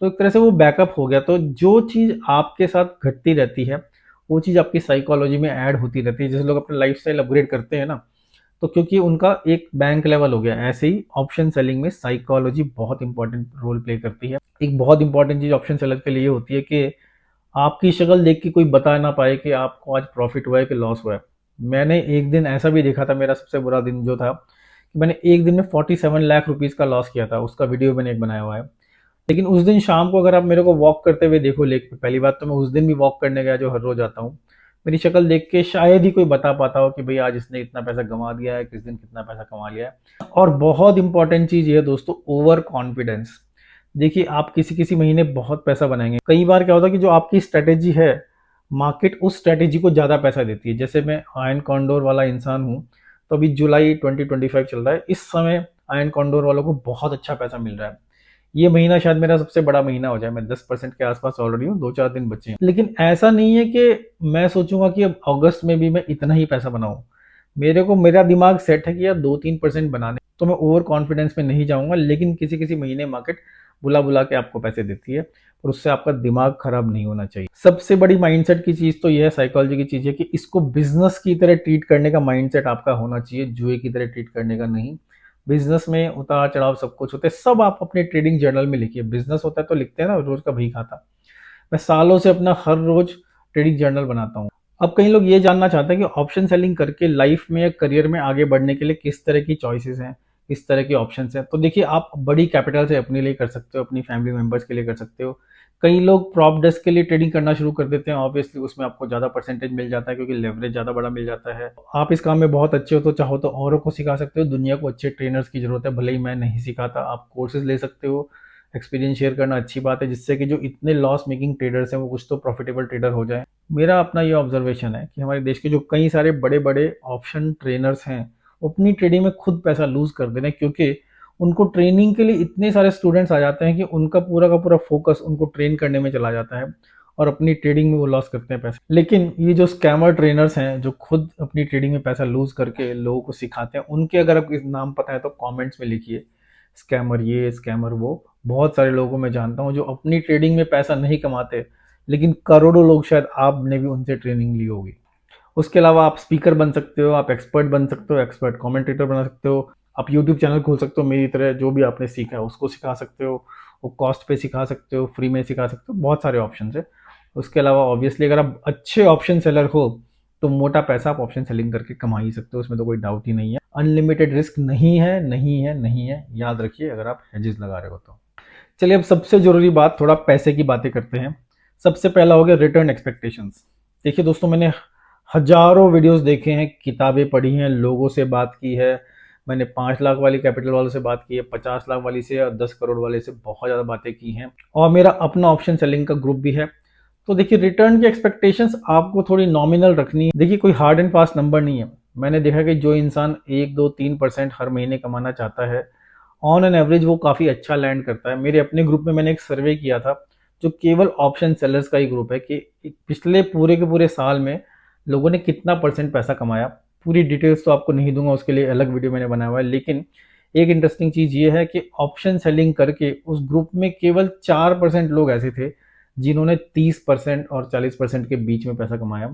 तो एक तरह से वो बैकअप हो गया। तो जो चीज आपके साथ घटती रहती है वो चीज आपकी साइकोलॉजी में ऐड होती रहती है। जैसे लोग अपना लाइफस्टाइल अपग्रेड करते हैं ना, तो क्योंकि उनका एक बैंक लेवल हो गया, ऐसे ही ऑप्शन सेलिंग में साइकोलॉजी बहुत इंपॉर्टेंट रोल प्ले करती है। एक बहुत इंपॉर्टेंट चीज़ ऑप्शन सेलर के लिए होती है कि आपकी शक्ल देख के कोई बता ना पाए कि आपको आज प्रॉफिट हुआ है कि लॉस हुआ है। मैंने एक दिन ऐसा भी देखा था, मेरा सबसे बुरा दिन जो था कि मैंने एक दिन में 47 लाख रुपीस का लॉस किया था। उसका वीडियो मैंने एक बनाया हुआ है। लेकिन उस दिन शाम को अगर आप मेरे को वॉक करते हुए देखो लेक पे, पहली बात तो मैं उस दिन भी वॉक करने गया जो हर रोज आता हूँ, मेरी शक्ल देख के शायद ही कोई बता पाता हो कि भाई आज इसने इतना पैसा गंवा दिया है, किस दिन कितना पैसा कमा लिया है। और बहुत इंपॉर्टेंट चीज ये है दोस्तों, ओवर कॉन्फिडेंस। देखिए आप किसी किसी महीने बहुत पैसा बनाएंगे, कई बार क्या होता है कि जो आपकी स्ट्रेटेजी है, मार्केट उस स्ट्रेटेजी को ज्यादा पैसा देती है। जैसे मैं आयन कॉन्डोर वाला इंसान हूँ, तो अभी जुलाई 2025 चल रहा है, इस समय आयन कॉन्डोर वालों को बहुत अच्छा पैसा मिल रहा है। ये महीना शायद मेरा सबसे बड़ा महीना हो जाए, मैं 10% के आसपास ऑलरेडी हूँ, 2-4 दिन बचे हैं। लेकिन ऐसा नहीं है कि मैं सोचूंगा कि अब अगस्त में भी मैं इतना ही पैसा बनाऊं। मेरे को मेरा दिमाग सेट है कि यार 2-3% बनाने, तो मैं ओवर कॉन्फिडेंस में नहीं जाऊंगा। लेकिन किसी किसी महीने मार्केट बुला बुला के आपको पैसे देती है, और उससे आपका दिमाग खराब नहीं होना चाहिए। सबसे बड़ी माइंडसेट की चीज तो यह है, साइकोलॉजी की चीज है कि इसको बिजनेस की तरह ट्रीट करने का माइंडसेट आपका होना चाहिए, जुए की तरह ट्रीट करने का नहीं। बिजनेस में उतार चढ़ाव सब कुछ होते हैं, सब आप अपने ट्रेडिंग जर्नल में लिखिए। बिजनेस होता है तो लिखते हैं ना, रोज का भई खाता। मैं सालों से अपना हर रोज ट्रेडिंग जर्नल बनाता हूँ। अब कई लोग ये जानना चाहते हैं कि ऑप्शन सेलिंग करके लाइफ में या करियर में आगे बढ़ने के लिए किस तरह की चॉइसेस हैं, किस तरह के ऑप्शन हैं। तो देखिए आप बड़ी कैपिटल से अपने लिए कर सकते हो, अपनी फैमिली मेंबर्स के लिए कर सकते हो। कई लोग प्रॉप डेस्क के लिए ट्रेडिंग करना शुरू कर देते हैं, ऑब्वियसली उसमें आपको ज़्यादा परसेंटेज मिल जाता है क्योंकि लेवरेज ज़्यादा बड़ा मिल जाता है। आप इस काम में बहुत अच्छे हो तो चाहो तो औरों को सिखा सकते हो। दुनिया को अच्छे ट्रेनर्स की जरूरत है, भले ही मैं नहीं सिखाता, आप कोर्सेज ले सकते हो। एक्सपीरियंस शेयर करना अच्छी बात है, जिससे कि जो इतने लॉस मेकिंग ट्रेडर्स हैं वो कुछ तो प्रॉफिटेबल ट्रेडर हो जाए। मेरा अपना ये ऑब्जर्वेशन है कि हमारे देश के जो कई सारे बड़े बड़े ऑप्शन ट्रेनर्स हैं, वो अपनी ट्रेडिंग में खुद पैसा लूज कर दे रहे हैं, क्योंकि उनको ट्रेनिंग के लिए इतने सारे स्टूडेंट्स आ जाते हैं कि उनका पूरा का पूरा फोकस उनको ट्रेन करने में चला जाता है, और अपनी ट्रेडिंग में वो लॉस करते हैं पैसे। लेकिन ये जो स्कैमर ट्रेनर्स हैं जो खुद अपनी ट्रेडिंग में पैसा लूज करके लोगों को सिखाते हैं, उनके अगर आपको नाम पता है तो कमेंट्स में लिखिए। स्कैमर ये, स्कैमर वो। बहुत सारे लोगों को मैं जानता हूँ जो अपनी ट्रेडिंग में पैसा नहीं कमाते, लेकिन करोड़ों लोग, शायद आपने भी उनसे ट्रेनिंग ली होगी। उसके अलावा आप स्पीकर बन सकते हो, आप एक्सपर्ट बन सकते हो, एक्सपर्ट कमेंटेटर बना सकते हो। आप यूट्यूब चैनल खोल सकते हो मेरी तरह, जो भी आपने सीखा है उसको सिखा सकते हो। वो कॉस्ट पे सिखा सकते हो, फ्री में सिखा सकते हो, बहुत सारे ऑप्शन है। उसके अलावा ऑब्वियसली अगर आप अच्छे ऑप्शन सेलर हो तो मोटा पैसा आप ऑप्शन सेलिंग करके कमा ही सकते हो, उसमें तो कोई डाउट ही नहीं है। अनलिमिटेड रिस्क नहीं है, नहीं है, नहीं है, याद रखिए अगर आप हेजेस लगा रहे हो तो। चलिए अब सबसे जरूरी बात, थोड़ा पैसे की बातें करते हैं। सबसे पहला हो गया रिटर्न एक्सपेक्टेशंस। देखिए दोस्तों, मैंने हजारों वीडियोस देखे हैं, किताबें पढ़ी हैं, लोगों से बात की है। मैंने 5 लाख वाली कैपिटल वालों से बात की है, 50 लाख वाली से और 10 करोड़ वाले से बहुत ज़्यादा बातें की हैं, और मेरा अपना ऑप्शन सेलिंग का ग्रुप भी है। तो देखिए रिटर्न की एक्सपेक्टेशंस आपको थोड़ी नॉमिनल रखनी है। देखिए कोई हार्ड एंड फास्ट नंबर नहीं है। मैंने देखा कि जो इंसान 1, 2, 3% हर महीने कमाना चाहता है, ऑन एन एवरेज वो काफ़ी अच्छा लैंड करता है। मेरे अपने ग्रुप में मैंने एक सर्वे किया था, जो केवल ऑप्शन सेलर्स का ही ग्रुप है, कि पिछले पूरे के पूरे साल में लोगों ने कितना परसेंट पैसा कमाया। पूरी डिटेल्स तो आपको नहीं दूंगा, उसके लिए अलग वीडियो मैंने बनाया हुआ है। लेकिन एक इंटरेस्टिंग चीज़ ये है कि ऑप्शन सेलिंग करके उस ग्रुप में केवल 4% लोग ऐसे थे जिन्होंने 30% और 40% के बीच में पैसा कमाया।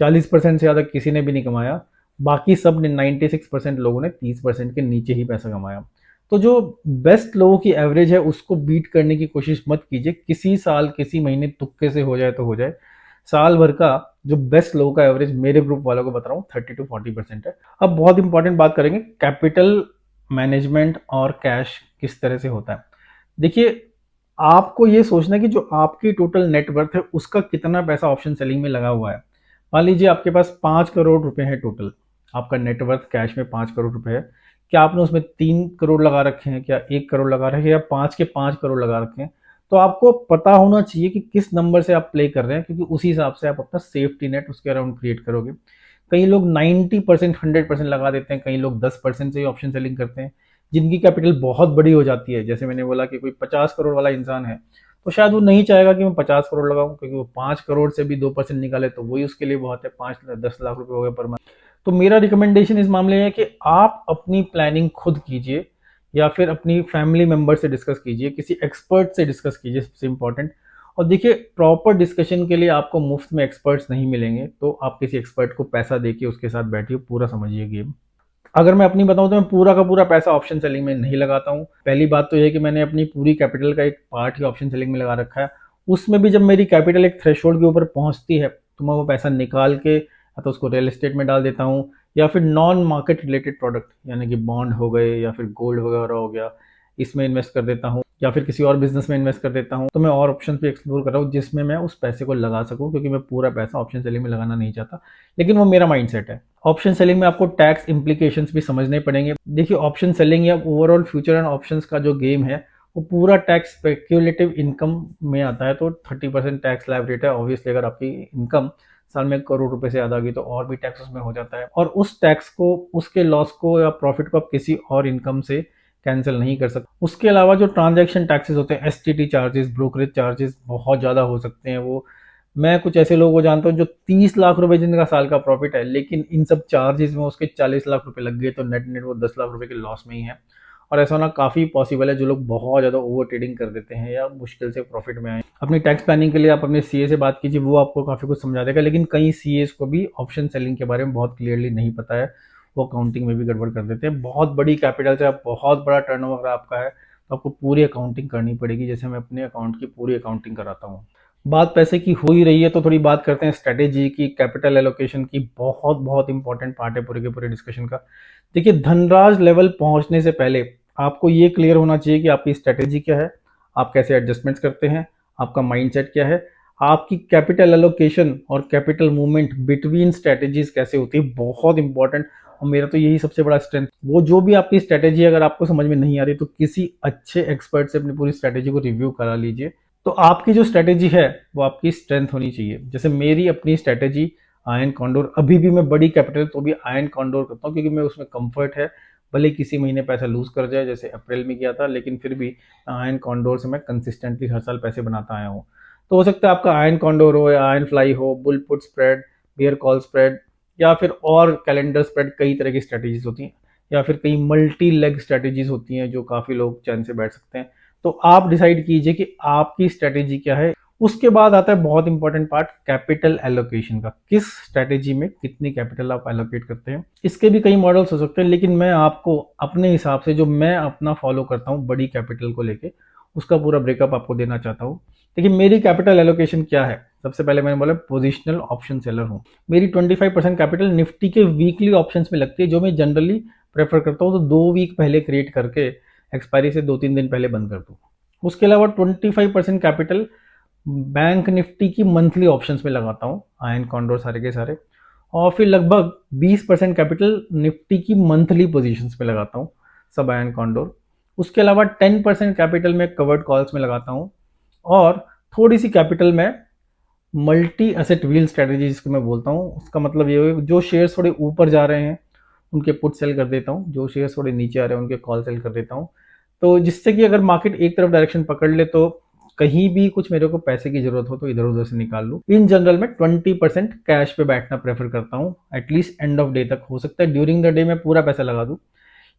40% से ज़्यादा किसी ने भी नहीं कमाया। बाकी सब ने, 96% लोगों ने 30% के नीचे ही पैसा कमाया। तो जो बेस्ट लोगों की एवरेज है उसको बीट करने की कोशिश मत कीजिए। किसी साल किसी महीने तुक्के से हो जाए तो हो जाए। साल भर का जो बेस्ट लोगों का एवरेज मेरे ग्रुप वालों को बता रहा हूँ 30 to 40% है। अब बहुत इंपॉर्टेंट बात करेंगे, कैपिटल मैनेजमेंट और कैश किस तरह से होता है। देखिए आपको ये सोचना है कि जो आपकी टोटल नेटवर्थ है उसका कितना पैसा ऑप्शन सेलिंग में लगा हुआ है। मान लीजिए आपके पास 5 करोड़ रुपए है टोटल, आपका नेटवर्थ कैश में 5 करोड़ रुपए है। क्या आपने उसमें 3 करोड़ लगा रखे हैं, क्या 1 करोड़ लगा रखे हैं, या 5 के 5 करोड़ लगा रखे हैं। तो आपको पता होना चाहिए कि किस नंबर से आप प्ले कर रहे हैं, क्योंकि उसी हिसाब से आप अपना सेफ्टी नेट उसके अराउंड क्रिएट करोगे। कई लोग 90% 100% लगा देते हैं, कई लोग 10% से ही ऑप्शन सेलिंग करते हैं। जिनकी कैपिटल बहुत बड़ी हो जाती है, जैसे मैंने बोला कि कोई 50 करोड़ वाला इंसान है, तो शायद वो नहीं चाहेगा कि मैं 50 करोड़ लगाऊं, क्योंकि वो 5 करोड़ से भी 2% निकाले तो वही उसके लिए बहुत है। 5-10 लाख रुपए हो गए पर मंथ। तो मेरा रिकमेंडेशन इस मामले में है कि आप अपनी प्लानिंग खुद कीजिए, या फिर अपनी फैमिली मेंबर से डिस्कस कीजिए, किसी एक्सपर्ट से डिस्कस कीजिए, सबसे इंपॉर्टेंट। और देखिए प्रॉपर डिस्कशन के लिए आपको मुफ्त में एक्सपर्ट्स नहीं मिलेंगे, तो आप किसी एक्सपर्ट को पैसा देके उसके साथ बैठिए, पूरा समझिए गेम। अगर मैं अपनी बताऊँ तो मैं पूरा का पूरा पैसा ऑप्शन सेलिंग में नहीं लगाता हूँ। पहली बात तो ये है कि मैंने अपनी पूरी कैपिटल का एक पार्ट ही ऑप्शन सेलिंग में लगा रखा है। उसमें भी जब मेरी कैपिटल एक थ्रेशोल्ड के ऊपर पहुँचती है, तो मैं वो पैसा निकाल के या तो उसको रियल एस्टेट में डाल देता हूँ या फिर नॉन मार्केट रिलेटेड प्रोडक्ट यानी कि बॉन्ड हो गए या फिर गोल्ड वगैरह हो गया, इसमें इन्वेस्ट कर देता हूँ या फिर किसी और बिज़नेस में इन्वेस्ट कर देता हूँ। तो मैं और ऑप्शंस भी एक्सप्लोर कर रहा हूँ जिसमें मैं उस पैसे को लगा सकूँ, क्योंकि मैं पूरा पैसा ऑप्शन सेलिंग में लगाना नहीं चाहता। लेकिन वो मेरा माइंडसेट है। ऑप्शन सेलिंग में आपको टैक्स इम्प्लीकेशंस भी समझने पड़ेंगे। देखिए, ऑप्शन सेलिंग या ओवरऑल फ्यूचर एंड ऑप्शंस का जो गेम है, वो पूरा टैक्स स्पेक्युलेटिव इनकम में आता है। तो 30% टैक्स स्लैब रेट है। ऑब्वियसली अगर आपकी इनकम साल में 1 करोड़ रुपए से ज़्यादा आ गई तो और भी टैक्स उसमें हो जाता है, और उस टैक्स को, उसके लॉस को या प्रॉफिट को आप किसी और इनकम से कैंसिल नहीं कर सकते। उसके अलावा जो ट्रांजैक्शन टैक्सेस होते हैं, एसटीटी चार्जेस, ब्रोकरेज चार्जेस बहुत ज़्यादा हो सकते हैं। वो मैं कुछ ऐसे लोगों को जानता हूँ जो 30 लाख रुपए जिनका साल का प्रॉफिट है, लेकिन इन सब चार्जेस में उसके 40 लाख रुपए लग गए, तो नेट नेट वो 10 लाख रुपए के लॉस में ही है। और ऐसा होना काफ़ी पॉसिबल है। जो लोग बहुत ज़्यादा ओवर ट्रेडिंग कर देते हैं या मुश्किल से प्रॉफिट में आए, अपनी टैक्स प्लानिंग के लिए आप अपने सीए से बात कीजिए, वो आपको काफ़ी कुछ समझा देगा। लेकिन कई सीएस को भी ऑप्शन सेलिंग के बारे में बहुत क्लियरली नहीं पता है, वो अकाउंटिंग में भी गड़बड़ कर देते हैं। बहुत बड़ी कैपिटल से, बहुत बड़ा टर्नओवर आपका है, तो आपको पूरी अकाउंटिंग करनी पड़ेगी, जैसे मैं अपने अकाउंट की पूरी अकाउंटिंग कराता हूँ। बात पैसे की हो ही रही है तो थोड़ी बात करते हैं स्ट्रेटेजी की, कैपिटल एलोकेशन की। बहुत बहुत इंपॉर्टेंट पार्ट है पूरे के पूरे डिस्कशन का। देखिए, धनराज लेवल पहुंचने से पहले आपको ये क्लियर होना चाहिए कि आपकी स्ट्रेटेजी क्या है, आप कैसे एडजस्टमेंट्स करते हैं, आपका माइंडसेट क्या है, आपकी कैपिटल एलोकेशन और कैपिटल मूवमेंट बिटवीन स्ट्रेटेजीज कैसे होती है, बहुत इंपॉर्टेंट। और मेरा तो यही सबसे बड़ा स्ट्रेंथ, वो जो भी आपकी स्ट्रेटेजी अगर आपको समझ में नहीं आ रही तो किसी अच्छे एक्सपर्ट से अपनी पूरी स्ट्रेटेजी को रिव्यू करा लीजिए। तो आपकी जो स्ट्रेटेजी है वो आपकी स्ट्रेंथ होनी चाहिए। जैसे मेरी अपनी स्ट्रेटेजी आयन कॉन्डोर, अभी भी मैं बड़ी कैपिटल तो भी आयन कॉन्डोर करता हूँ, क्योंकि मैं उसमें कंफर्ट है। भले किसी महीने पैसा लूज कर जाए, जैसे अप्रैल में किया था, लेकिन फिर भी आयन कॉन्डोर से मैं कंसिस्टेंटली हर साल पैसे बनाता आया हूँ। तो हो सकता है आपका आयन कॉन्डोर हो या आयन फ्लाई हो, bull put spread, bear call spread, या फिर और कैलेंडर स्प्रेड, कई तरह की स्ट्रेटेजीज होती हैं, या फिर कई मल्टी लेग स्ट्रेटेजीज होती हैं जो काफ़ी लोग चैन से बैठ सकते हैं। तो आप डिसाइड कीजिए कि आपकी स्ट्रेटेजी क्या है। उसके बाद आता है बहुत इंपॉर्टेंट पार्ट, कैपिटल एलोकेशन का। किस स्ट्रेटेजी में कितनी कैपिटल आप एलोकेट करते हैं। इसके भी कई मॉडल्स हो सकते हैं, लेकिन मैं आपको अपने हिसाब से जो मैं अपना फॉलो करता हूँ बड़ी कैपिटल को लेके, उसका पूरा ब्रेकअप आपको देना चाहता हूँ। देखिए, मेरी कैपिटल एलोकेशन क्या है। सबसे पहले मैंने बोला पोजिशनल ऑप्शन सेलर हूँ। मेरी 25% कैपिटल निफ्टी के वीकली ऑप्शंस में लगती है, जो मैं जनरली प्रेफर करता हूँ तो 2 वीक पहले क्रिएट करके एक्सपायरी से 2-3 दिन पहले बंद कर दूँ। उसके अलावा 25% कैपिटल बैंक निफ्टी की मंथली ऑप्शंस में लगाता हूँ, आयन कॉन्डोर सारे के सारे। और फिर लगभग 20% कैपिटल निफ्टी की मंथली पोजीशंस में लगाता हूँ, सब आयन कॉन्डोर। उसके अलावा 10% कैपिटल में कवर्ड कॉल्स में लगाता हूँ, और थोड़ी सी कैपिटल में मल्टी एसेट व्हील स्ट्रेटेजी जिसको मैं बोलता हूँ। उसका मतलब ये है जो शेयर्स थोड़े ऊपर जा रहे हैं उनके पुट सेल कर देता हूँ, जो शेयर्स थोड़े नीचे आ रहे हैं उनके कॉल सेल कर देता हूँ। तो जिससे कि अगर मार्केट एक तरफ डायरेक्शन पकड़ ले तो कहीं भी कुछ मेरे को पैसे की जरूरत हो तो इधर उधर से निकाल लूँ। इन जनरल मैं 20% कैश पे बैठना प्रेफर करता हूँ, एटलीस्ट एंड ऑफ डे तक। हो सकता है ड्यूरिंग द डे में पूरा पैसा लगा दूँ,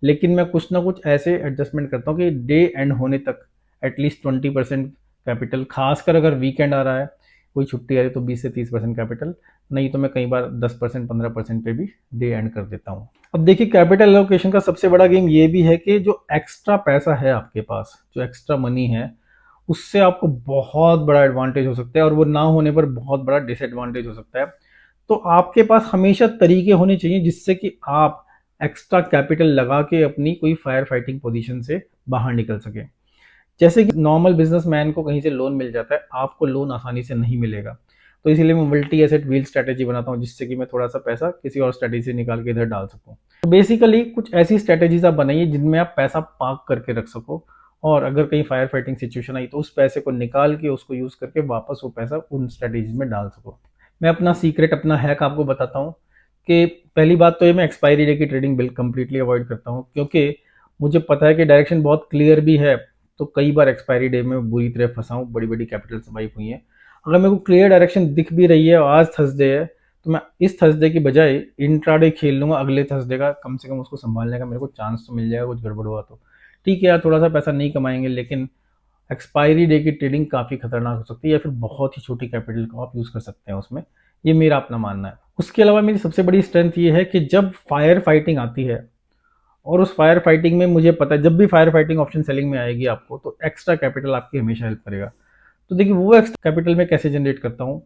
लेकिन मैं कुछ ना कुछ ऐसे एडजस्टमेंट करता हूँ कि डे एंड होने तक एटलीस्ट 20% कैपिटल, खासकर अगर वीकेंड आ रहा है, कोई छुट्टी आ रही है, तो 20 से 30% कैपिटल, नहीं तो मैं कई बार 10% 15% पे भी डे एंड कर देता हूँ। अब देखिए, कैपिटल एलोकेशन का सबसे बड़ा गेम ये भी है कि जो एक्स्ट्रा पैसा है आपके पास, जो एक्स्ट्रा मनी है, उससे आपको बहुत बड़ा एडवांटेज हो सकता है, और वो ना होने पर बहुत बड़ा डिसएडवांटेज हो सकता है। तो आपके पास हमेशा तरीके होने चाहिए जिससे कि आप एक्स्ट्रा कैपिटल लगा के अपनी कोई फायर फाइटिंग पोजीशन से बाहर निकल सके। जैसे कि नॉर्मल बिजनेसमैन को कहीं से लोन मिल जाता है, आपको लोन आसानी से नहीं मिलेगा। तो इसीलिए मैं मल्टी एसेट व्हील स्ट्रैटेजी बनाता हूँ, जिससे कि मैं थोड़ा सा पैसा किसी और स्ट्रैटेजी से निकाल के इधर डाल सकूँ। तो बेसिकली कुछ ऐसी स्ट्रैटेजीज आप बनाइए जिनमें आप पैसा पार्क करके रख सको, और अगर कहीं फायर फाइटिंग सिचुएशन आई तो उस पैसे को निकाल के उसको यूज करके वापस वो पैसा उन स्ट्रैटेजीज में डाल सको। मैं अपना सीक्रेट, अपना हैक आपको बताता हूँ कि पहली बात तो ये, मैं एक्सपायरी डे की ट्रेडिंग बिल कंप्लीटली अवॉइड करता हूँ, क्योंकि मुझे पता है कि डायरेक्शन बहुत क्लियर भी है। तो कई बार एक्सपायरी डे में बुरी तरह फंसा हूँ, बड़ी बड़ी कैपिटल वाइप हुई हैं। अगर मेरे को क्लियर डायरेक्शन दिख भी रही है और आज थर्सडे है, तो मैं इस थर्सडे की बजाय इंट्राडे खेल लूंगा अगले थर्सडे का, कम से कम उसको संभालने का मेरे को चांस तो मिल जाएगा, कुछ गड़बड़ हुआ तो। ठीक है यार, थोड़ा सा पैसा नहीं कमाएंगे, लेकिन एक्सपायरी डे की ट्रेडिंग काफ़ी खतरनाक हो सकती है, या फिर बहुत ही छोटी कैपिटल को आप यूज़ कर सकते हैं उसमें। ये मेरा अपना मानना है। उसके अलावा मेरी सबसे बड़ी स्ट्रेंथ ये है कि जब फायर फाइटिंग आती है और उस फायर फाइटिंग में मुझे पता है जब भी फायर फाइटिंग ऑप्शन सेलिंग में आएगी आपको, तो एक्स्ट्रा कैपिटल आपकी हमेशा हेल्प करेगा। तो देखिए वो एक्स्ट्रा कैपिटल मैं कैसे जनरेट करता हूँ।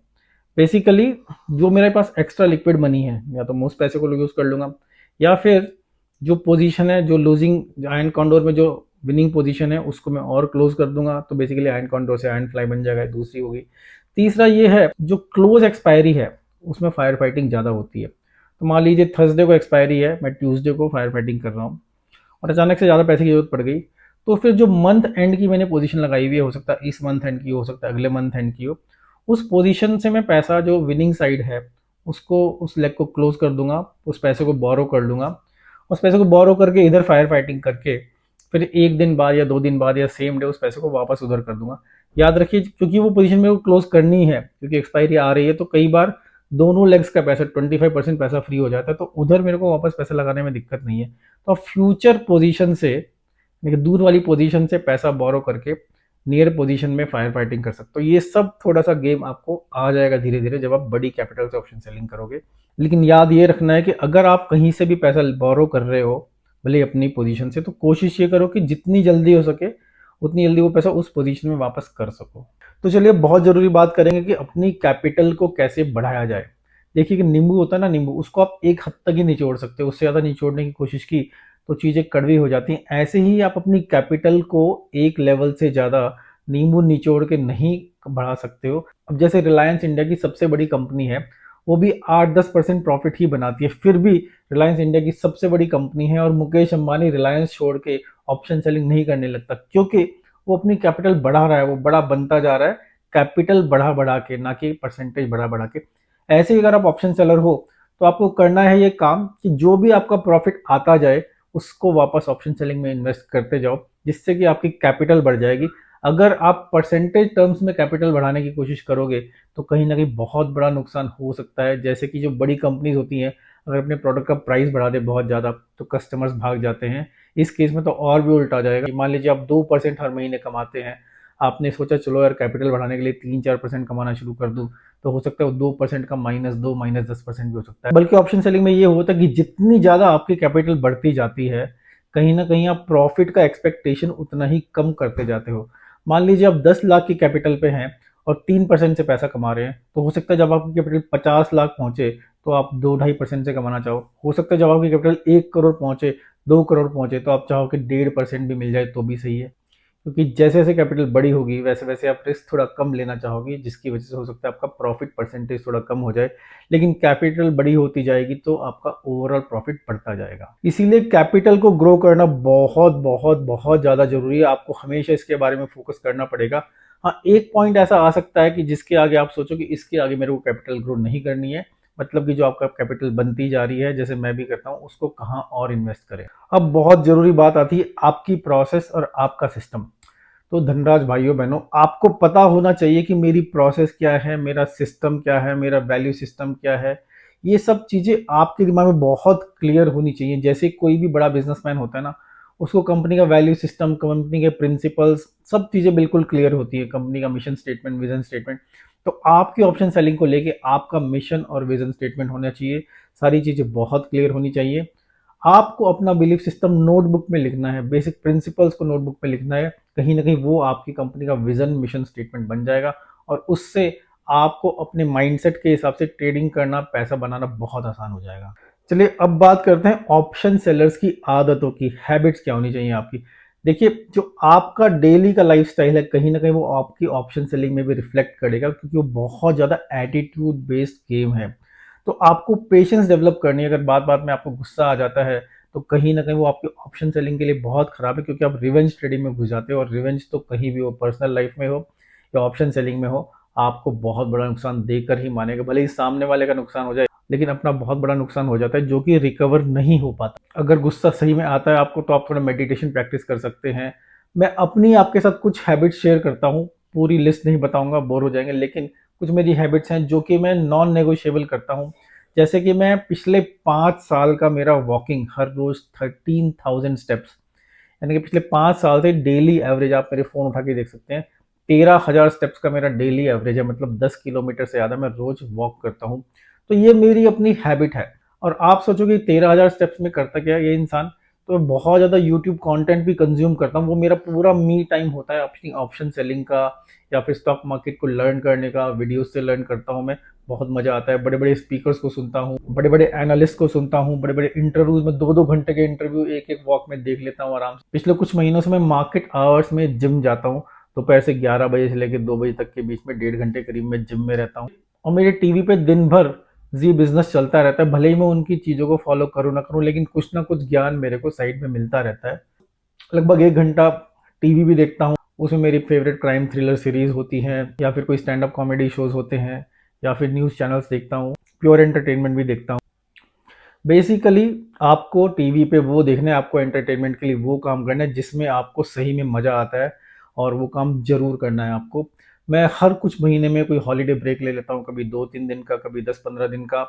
बेसिकली जो मेरे पास एक्स्ट्रा लिक्विड मनी है, या तो मैं उस पैसे को यूज कर लूंगा, या फिर जो पोजीशन है, जो लूजिंग आयन कॉन्डोर में जो विनिंग पोजीशन है, उसको मैं और क्लोज कर दूंगा, तो बेसिकली आयन कॉन्डोर से आयन फ्लाई बन जाएगा, दूसरी होगी। तीसरा ये है जो क्लोज एक्सपायरी है, उसमें फायर फाइटिंग ज़्यादा होती है। तो मान लीजिए थर्सडे को एक्सपायरी है, मैं ट्यूसडे को फायर फाइटिंग कर रहा हूँ और अचानक से ज़्यादा पैसे की जरूरत पड़ गई, तो फिर जो मंथ एंड की मैंने पोजीशन लगाई हुई है, हो सकता है इस मंथ एंड की हो सकता है अगले मंथ एंड की हो, उस पोजीशन से मैं पैसा जो विनिंग साइड है उसको, उस लेग को क्लोज कर दूंगा, उस पैसे को बोरो कर लूंगा, उस पैसे को बोरो करके इधर फायर फाइटिंग करके फिर एक दिन बाद या 2 दिन बाद या सेम डे उस पैसे को वापस उधर कर दूंगा। याद रखिए क्योंकि वो पोजीशन मेरे को क्लोज करनी है, क्योंकि एक्सपायरी आ रही है, तो कई बार दोनों लेग्स का पैसा 25% पैसा फ्री हो जाता है, तो उधर मेरे को वापस पैसा लगाने में दिक्कत नहीं है। तो आप फ्यूचर पोजीशन से, देखिए दूर वाली पोजीशन से पैसा बोरो करके नियर पोजीशन में फायर फाइटिंग कर सकते हो। ये सब थोड़ा सा गेम आपको आ जाएगा धीरे धीरे जब आप बड़ी कैपिटल से ऑप्शन सेलिंग करोगे। लेकिन याद ये रखना है कि अगर आप कहीं से भी पैसा बोरो कर रहे हो, भले अपनी पोजीशन से, तो कोशिश ये करो कि जितनी जल्दी हो सके उतनी जल्दी वो पैसा उस पोजीशन में वापस कर सको। तो चलिए बहुत जरूरी बात करेंगे कि अपनी कैपिटल को कैसे बढ़ाया जाए। देखिए कि नींबू होता है ना, नींबू उसको आप एक हद तक ही निचोड़ सकते हो, उससे ज़्यादा निचोड़ने की कोशिश की तो चीज़ें कड़वी हो जाती हैं। ऐसे ही आप अपनी कैपिटल को एक लेवल से ज़्यादा नींबू निचोड़ के नहीं बढ़ा सकते हो। अब जैसे रिलायंस इंडिया की सबसे बड़ी कंपनी है, वो भी 8-10% प्रॉफिट ही बनाती है, फिर भी रिलायंस इंडिया की सबसे बड़ी कंपनी है और मुकेश अंबानी रिलायंस छोड़ के ऑप्शन सेलिंग नहीं करने लगता, क्योंकि वो अपनी कैपिटल बढ़ा रहा है, वो बड़ा बनता जा रहा है, कैपिटल बढ़ा बढ़ा के, ना कि परसेंटेज बढ़ा बढ़ा के। ऐसे ही अगर आप ऑप्शन सेलर हो तो आपको करना है ये काम कि जो भी आपका प्रॉफिट आता जाए उसको वापस ऑप्शन सेलिंग में इन्वेस्ट करते जाओ, जिससे कि आपकी कैपिटल बढ़ जाएगी। अगर आप परसेंटेज टर्म्स में कैपिटल बढ़ाने की कोशिश करोगे तो कहीं ना कहीं बहुत बड़ा नुकसान हो सकता है। जैसे कि जो बड़ी कंपनीज होती हैं, अगर अपने प्रोडक्ट का प्राइस बढ़ा दे बहुत ज़्यादा तो कस्टमर्स भाग जाते हैं। इस केस में तो और भी उल्टा जाएगा। मान लीजिए आप 2% हर महीने कमाते हैं, आपने सोचा चलो यार कैपिटल बढ़ाने के लिए 3-4% कमाना शुरू कर दूं, तो हो सकता है 2% का -2 -10% भी हो सकता है। बल्कि ऑप्शन सेलिंग में ये होता है कि जितनी ज़्यादा आपकी कैपिटल बढ़ती जाती है, कहीं ना कहीं आप प्रॉफिट का एक्सपेक्टेशन उतना ही कम करते जाते हो। मान लीजिए आप 10 लाख की कैपिटल पे हैं और 3% से पैसा कमा रहे हैं, तो हो सकता है जब आपकी कैपिटल 50 लाख पहुंचे तो आप 2-2.5% से कमाना चाहो। हो सकता है जब आपकी कैपिटल 1 करोड़ पहुंचे, 2 करोड़ पहुंचे, तो आप चाहो कि 1.5% भी मिल जाए तो भी सही है। क्योंकि जैसे जैसे कैपिटल बड़ी होगी वैसे वैसे आप रिस्क थोड़ा कम लेना चाहोगे, जिसकी वजह से हो सकता है आपका प्रॉफिट परसेंटेज थोड़ा कम हो जाए। लेकिन कैपिटल बड़ी होती जाएगी तो आपका ओवरऑल प्रॉफिट बढ़ता जाएगा। इसीलिए कैपिटल को ग्रो करना बहुत बहुत बहुत ज़्यादा जरूरी है। आपको हमेशा इसके बारे में फोकस करना पड़ेगा। हाँ, एक पॉइंट ऐसा आ सकता है कि जिसके आगे आप सोचो कि इसके आगे मेरे को कैपिटल ग्रो नहीं करनी है, मतलब कि जो आपका कैपिटल बनती जा रही है जैसे मैं भी करता हूँ, उसको कहाँ और इन्वेस्ट करें। अब बहुत जरूरी बात आती है आपकी प्रोसेस और आपका सिस्टम। तो धनराज भाइयों बहनों, आपको पता होना चाहिए कि मेरी प्रोसेस क्या है, मेरा सिस्टम क्या है, मेरा वैल्यू सिस्टम क्या है। ये सब चीज़ें आपके दिमाग में बहुत क्लियर होनी चाहिए। जैसे कोई भी बड़ा बिजनेसमैन होता है ना, उसको कंपनी का वैल्यू सिस्टम, कंपनी के प्रिंसिपल्स, सब चीज़ें बिल्कुल क्लियर होती है। कंपनी का मिशन स्टेटमेंट, विजन स्टेटमेंट। तो आपकी ऑप्शन सेलिंग को लेके आपका मिशन और विजन स्टेटमेंट होना चाहिए। सारी चीज़ें बहुत क्लियर होनी चाहिए। आपको अपना बिलीफ सिस्टम नोटबुक में लिखना है, बेसिक प्रिंसिपल्स को नोटबुक में लिखना है। कहीं ना कहीं वो आपकी कंपनी का विजन मिशन स्टेटमेंट बन जाएगा और उससे आपको अपने माइंडसेट के हिसाब से ट्रेडिंग करना, पैसा बनाना बहुत आसान हो जाएगा। चलिए अब बात करते हैं ऑप्शन सेलर्स की आदतों की, हैबिट्स क्या होनी चाहिए आपकी। देखिए जो आपका डेली का लाइफस्टाइल है, कहीं ना कहीं वो आपकी ऑप्शन सेलिंग में भी रिफ्लेक्ट करेगा, क्योंकि वो बहुत ज़्यादा एटीट्यूड बेस्ड गेम है। तो आपको पेशेंस डेवलप करनी है। अगर बात बात में आपको गुस्सा आ जाता है तो कहीं ना कहीं वो आपके ऑप्शन सेलिंग के लिए बहुत खराब है, क्योंकि आप रिवेंज ट्रेडिंग में घुस जाते हो, और रिवेंज तो कहीं भी हो, पर्सनल लाइफ में हो या ऑप्शन सेलिंग में हो, आपको बहुत बड़ा नुकसान देकर ही मानेगा। भले ही सामने वाले का नुकसान हो जाए, लेकिन अपना बहुत बड़ा नुकसान हो जाता है जो कि रिकवर नहीं हो पाता। अगर गुस्सा सही में आता है आपको, तो आप थोड़ा मेडिटेशन प्रैक्टिस कर सकते हैं। मैं अपनी आपके साथ कुछ हैबिट्स शेयर करता हूँ, पूरी लिस्ट नहीं बताऊंगा, बोर हो जाएंगे, लेकिन कुछ मेरी हैबिट्स हैं जो कि मैं नॉन नेगोशिएबल करता हूँ। जैसे कि मैं पिछले 5 साल का मेरा वॉकिंग हर रोज 13,000 स्टेप्स, यानी कि पिछले 5 साल से डेली एवरेज, आप मेरे फोन उठा के देख सकते हैं, 13,000 स्टेप्स का मेरा डेली एवरेज है। मतलब 10 किलोमीटर से ज़्यादा मैं रोज वॉक करता हूँ। तो ये मेरी अपनी हैबिट है। और आप सोचोगे 13,000 स्टेप्स में करता क्या ये इंसान, तो मैं बहुत ज़्यादा यूट्यूब कंटेंट भी कंज्यूम करता हूँ। वो मेरा पूरा मी टाइम होता है अपनी ऑप्शन सेलिंग का या फिर स्टॉक मार्केट को लर्न करने का। वीडियोस से लर्न करता हूँ मैं, बहुत मज़ा आता है। बड़े बड़े स्पीकर्स को सुनता हूँ, बड़े बड़े एनालिस्ट को सुनता हूँ, बड़े बड़े इंटरव्यूज में 2-2 घंटे के इंटरव्यू एक एक वॉक में देख लेता हूँ आराम से। पिछले कुछ महीनों से मैं मार्केट आवर्स में जिम जाता हूँ। दोपहर से 11 बजे से लेकर 2 बजे तक के बीच में 1.5 घंटे करीब मैं जिम में रहता हूँ। और मेरे टीवी पे दिन भर जी बिजनेस चलता रहता है। भले ही मैं उनकी चीज़ों को फॉलो करूँ ना करूँ, लेकिन कुछ ना कुछ ज्ञान मेरे को साइड में मिलता रहता है। लगभग 1 घंटा टीवी भी देखता हूँ। उसमें मेरी फेवरेट क्राइम थ्रिलर सीरीज होती हैं या फिर कोई स्टैंड अप कॉमेडी शोज होते हैं या फिर न्यूज़ चैनल्स देखता हूँ। प्योर एंटरटेनमेंट भी देखता हूँ। बेसिकली आपको टीवी पे वो देखना है, आपको एंटरटेनमेंट के लिए वो काम करना है जिसमें आपको सही में मज़ा आता है, और वो काम ज़रूर करना है आपको। मैं हर कुछ महीने में कोई हॉलीडे ब्रेक ले लेता हूँ, कभी 2-3 दिन का, कभी 10-15 दिन का।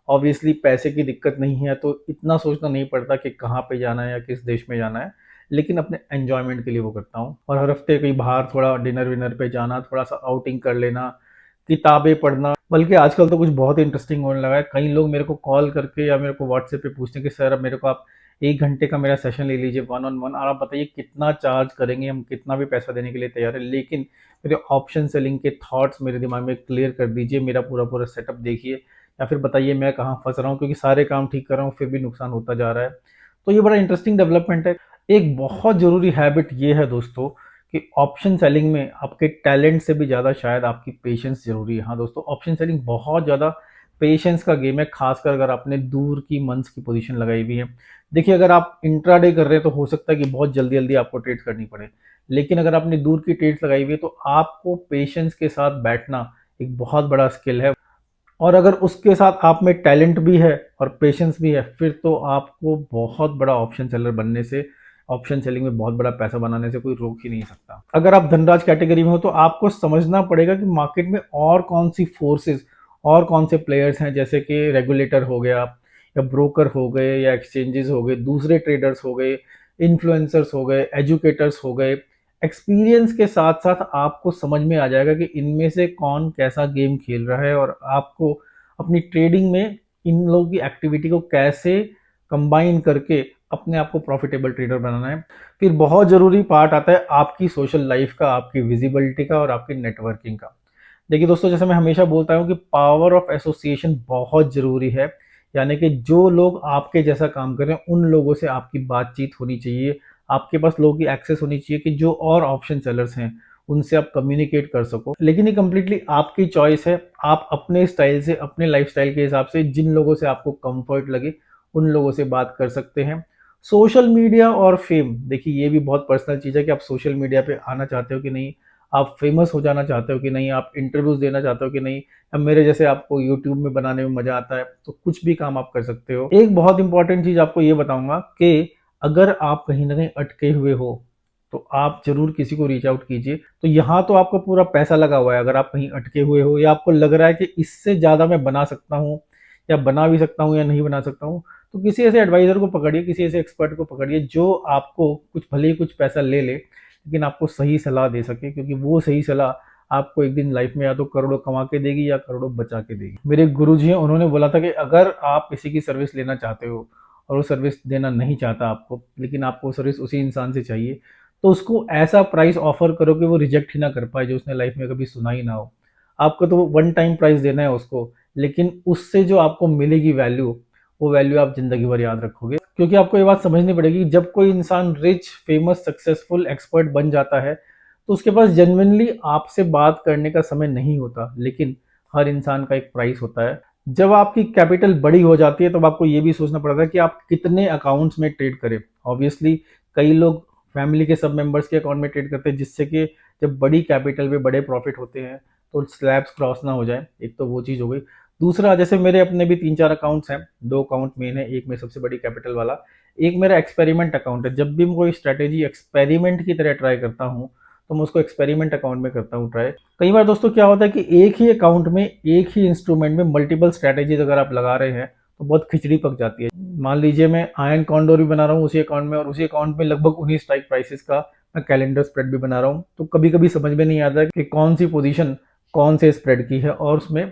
ऑब्वियसली पैसे की दिक्कत नहीं है तो इतना सोचना नहीं पड़ता कि कहाँ पे जाना है या किस देश में जाना है, लेकिन अपने एन्जॉयमेंट के लिए वो करता हूँ। और हर हफ्ते कहीं बाहर थोड़ा डिनर विनर पे जाना, थोड़ा सा आउटिंग कर लेना, किताबें पढ़ना। बल्कि आजकल तो कुछ बहुत इंटरेस्टिंग होने लगा है। कई लोग मेरे को कॉल करके या मेरे को व्हाट्सएप पे पूछते हैं कि सर अब मेरे को आप 1 घंटे का मेरा सेशन ले लीजिए वन ऑन वन, और आप बताइए कितना चार्ज करेंगे, हम कितना भी पैसा देने के लिए तैयार है, लेकिन मेरे ऑप्शन सेलिंग के थॉट्स मेरे दिमाग में क्लियर कर दीजिए, मेरा पूरा पूरा सेटअप देखिए, या फिर बताइए मैं कहाँ फंस रहा हूँ, क्योंकि सारे काम ठीक कर रहा हूँ फिर भी नुकसान होता जा रहा है। तो ये बड़ा इंटरेस्टिंग डेवलपमेंट है। एक बहुत ज़रूरी हैबिट ये है दोस्तों कि ऑप्शन सेलिंग में आपके टैलेंट से भी ज़्यादा शायद आपकी पेशेंस ज़रूरी है। हाँ दोस्तों, ऑप्शन सेलिंग बहुत ज़्यादा पेशेंस का गेम है, खासकर अगर आपने दूर की मंथ्स की पोजीशन लगाई हुई है। देखिए, अगर आप इंट्राडे कर रहे हैं तो हो सकता है कि बहुत जल्दी जल्दी आपको ट्रेड करनी पड़े, लेकिन अगर आपने दूर की ट्रेड्स लगाई हुई है तो आपको पेशेंस के साथ बैठना एक बहुत बड़ा स्किल है। और अगर उसके साथ आप में टैलेंट भी है और पेशेंस भी है, फिर तो आपको बहुत बड़ा ऑप्शन सेलर बनने से, ऑप्शन सेलिंग में बहुत बड़ा पैसा बनाने से कोई रोक ही नहीं सकता। अगर आप धनराज कैटेगरी में हो तो आपको समझना पड़ेगा कि मार्केट में और कौन सी फोर्सेस और कौन से प्लेयर्स हैं, जैसे कि रेगुलेटर हो गया या ब्रोकर हो गए या एक्सचेंजेस हो गए, दूसरे ट्रेडर्स हो गए, इन्फ्लुएंसर्स हो गए, एजुकेटर्स हो गए। एक्सपीरियंस के साथ साथ आपको समझ में आ जाएगा कि इनमें से कौन कैसा गेम खेल रहा है, और आपको अपनी ट्रेडिंग में इन लोगों की एक्टिविटी को कैसे कंबाइन करके अपने आप को प्रॉफिटेबल ट्रेडर बनाना है। फिर बहुत ज़रूरी पार्ट आता है आपकी सोशल लाइफ का, आपकी विजिबिलिटी का और आपकी नेटवर्किंग का। देखिए दोस्तों, जैसे मैं हमेशा बोलता हूँ कि पावर ऑफ एसोसिएशन बहुत ज़रूरी है। यानी कि जो लोग आपके जैसा काम कर रहे हैं उन लोगों से आपकी बातचीत होनी चाहिए, आपके पास लोगों की एक्सेस होनी चाहिए कि जो और ऑप्शन सेलर्स हैं उनसे आप कम्युनिकेट कर सको। लेकिन ये कंप्लीटली आपकी चॉइस है। आप अपने स्टाइल से, अपने लाइफस्टाइल के हिसाब से जिन लोगों से आपको कंफर्ट लगे उन लोगों से बात कर सकते हैं। सोशल मीडिया और फेम, देखिए ये भी बहुत पर्सनल चीज़ है कि आप सोशल मीडिया पे आना चाहते हो कि नहीं, आप फेमस हो जाना चाहते हो कि नहीं, आप इंटरव्यूज देना चाहते हो कि नहीं, अब मेरे जैसे आपको यूट्यूब में बनाने में मजा आता है, तो कुछ भी काम आप कर सकते हो। एक बहुत इंपॉर्टेंट चीज आपको ये बताऊंगा कि अगर आप कहीं ना कहीं अटके हुए हो तो आप जरूर किसी को रीच आउट कीजिए। तो यहाँ तो आपको पूरा पैसा लगा हुआ है। अगर आप कहीं अटके हुए हो या आपको लग रहा है कि इससे ज़्यादा मैं बना सकता हूँ या बना भी सकता हूँ या नहीं बना सकता हूँ, तो किसी ऐसे एडवाइज़र को पकड़िए, किसी ऐसे एक्सपर्ट को पकड़िए जो आपको कुछ भले ही कुछ पैसा ले ले, लेकिन आपको सही सलाह दे सके, क्योंकि वो सही सलाह आपको एक दिन लाइफ में या तो करोड़ों कमा के देगी या करोड़ों बचा के देगी। मेरे गुरुजी हैं, उन्होंने बोला था कि अगर आप किसी की सर्विस लेना चाहते हो और वो सर्विस देना नहीं चाहता आपको, लेकिन आपको सर्विस उसी इंसान से चाहिए, तो उसको ऐसा प्राइस ऑफर करो कि वो रिजेक्ट ही ना कर पाए, जो उसने लाइफ में कभी सुना ही ना हो। आपको तो वन टाइम प्राइस देना है उसको, लेकिन उससे जो आपको मिलेगी वैल्यू, वो वैल्यू आप जिंदगी भर याद रखोगे। क्योंकि आपको ये बात समझनी पड़ेगी, जब कोई इंसान रिच, फेमस, सक्सेसफुल, एक्सपर्ट बन जाता है तो उसके पास जेन्युइनली आपसे बात करने का समय नहीं होता, लेकिन हर इंसान का एक प्राइस होता है। जब आपकी कैपिटल बड़ी हो जाती है तब आपको ये भी सोचना पड़ता है कि आप कितने अकाउंट्स में ट्रेड करें। ऑब्वियसली कई लोग फैमिली के सब मेंबर्स के अकाउंट में ट्रेड करते हैं, जिससे कि जब बड़ी कैपिटल पे बड़े प्रॉफिट होते हैं तो स्लैब्स क्रॉस ना हो जाए। एक तो वो चीज़ हो गई। दूसरा, जैसे मेरे अपने भी 3-4 अकाउंट्स हैं, 2 अकाउंट मेन है, एक में सबसे बड़ी कैपिटल वाला, एक मेरा एक्सपेरिमेंट अकाउंट है। जब भी मैं कोई स्ट्रैटेजी एक्सपेरिमेंट की तरह ट्राई करता हूँ तो मैं उसको एक्सपेरिमेंट अकाउंट में करता हूँ ट्राई। कई बार दोस्तों क्या होता है कि एक ही अकाउंट में, एक ही इंस्ट्रूमेंट में मल्टीपल स्ट्रैटेजीज अगर आप लगा रहे हैं तो बहुत खिचड़ी पक जाती है। मान लीजिए मैं आयन कॉन्डोर भी बना रहा हूँ उसी अकाउंट में, और उसी अकाउंट में लगभग उन्हीं स्ट्राइक प्राइसेस का मैं कैलेंडर स्प्रेड भी बना रहा हूँ, तो कभी कभी समझ में नहीं आता कि कौन सी पोजीशन कौन से स्प्रेड की है, और उसमें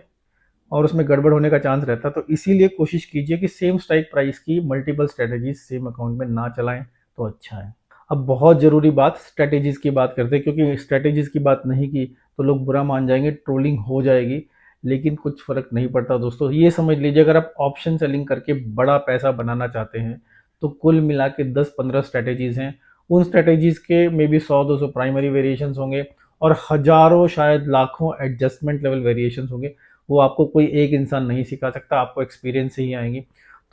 और उसमें गड़बड़ होने का चांस रहता है। तो इसीलिए कोशिश कीजिए कि सेम स्ट्राइक प्राइस की मल्टीपल स्ट्रेटेजीज सेम अकाउंट में ना चलाएं तो अच्छा है। अब बहुत ज़रूरी बात स्ट्रेटेजीज की बात करते हैं, क्योंकि स्ट्रेटेजीज की बात नहीं की तो लोग बुरा मान जाएंगे, ट्रोलिंग हो जाएगी, लेकिन कुछ फ़र्क नहीं पड़ता दोस्तों। ये समझ लीजिए, अगर आप ऑप्शन सेलिंग करके बड़ा पैसा बनाना चाहते हैं तो कुल मिला के 10-15 स्ट्रेटेजीज हैं। उन स्ट्रेटेजीज के मे बी 100-200 प्राइमरी वेरिएशंस होंगे और हजारों शायद लाखों एडजस्टमेंट लेवल वेरिएशंस होंगे। वो आपको कोई एक इंसान नहीं सिखा सकता, आपको एक्सपीरियंस से ही आएंगी।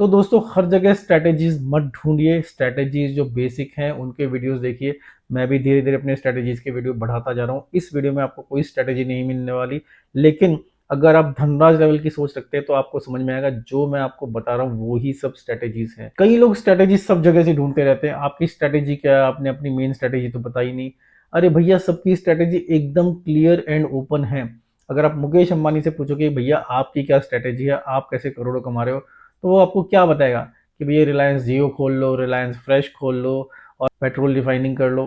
तो दोस्तों हर जगह स्ट्रैटेजीज मत ढूंढिए, स्ट्रैटेजीज जो बेसिक हैं उनके वीडियोस देखिए। मैं भी धीरे धीरे अपने स्ट्रैटेजीज के वीडियो बढ़ाता जा रहा हूँ। इस वीडियो में आपको कोई स्ट्रैटेजी नहीं मिलने वाली, लेकिन अगर आप धनराज लेवल की सोच रखते हैं तो आपको समझ में आएगा जो मैं आपको बता रहा हूँ वो ही सब स्ट्रैटेजीज हैं। कई लोग स्ट्रैटेजीज सब जगह से ढूंढते रहते हैं, आपकी स्ट्रैटेजी क्या है, आपने अपनी मेन स्ट्रैटेजी तो बताई नहीं। अरे भैया, सबकी स्ट्रैटेजी एकदम क्लियर एंड ओपन है। अगर आप मुकेश अंबानी से पूछोगे भैया आपकी क्या स्ट्रैटेजी है, आप कैसे करोड़ों कमा रहे हो, तो वो आपको क्या बताएगा कि भैया रिलायंस जियो खोल लो, रिलायंस फ्रेश खोल लो और पेट्रोल रिफाइनिंग कर लो।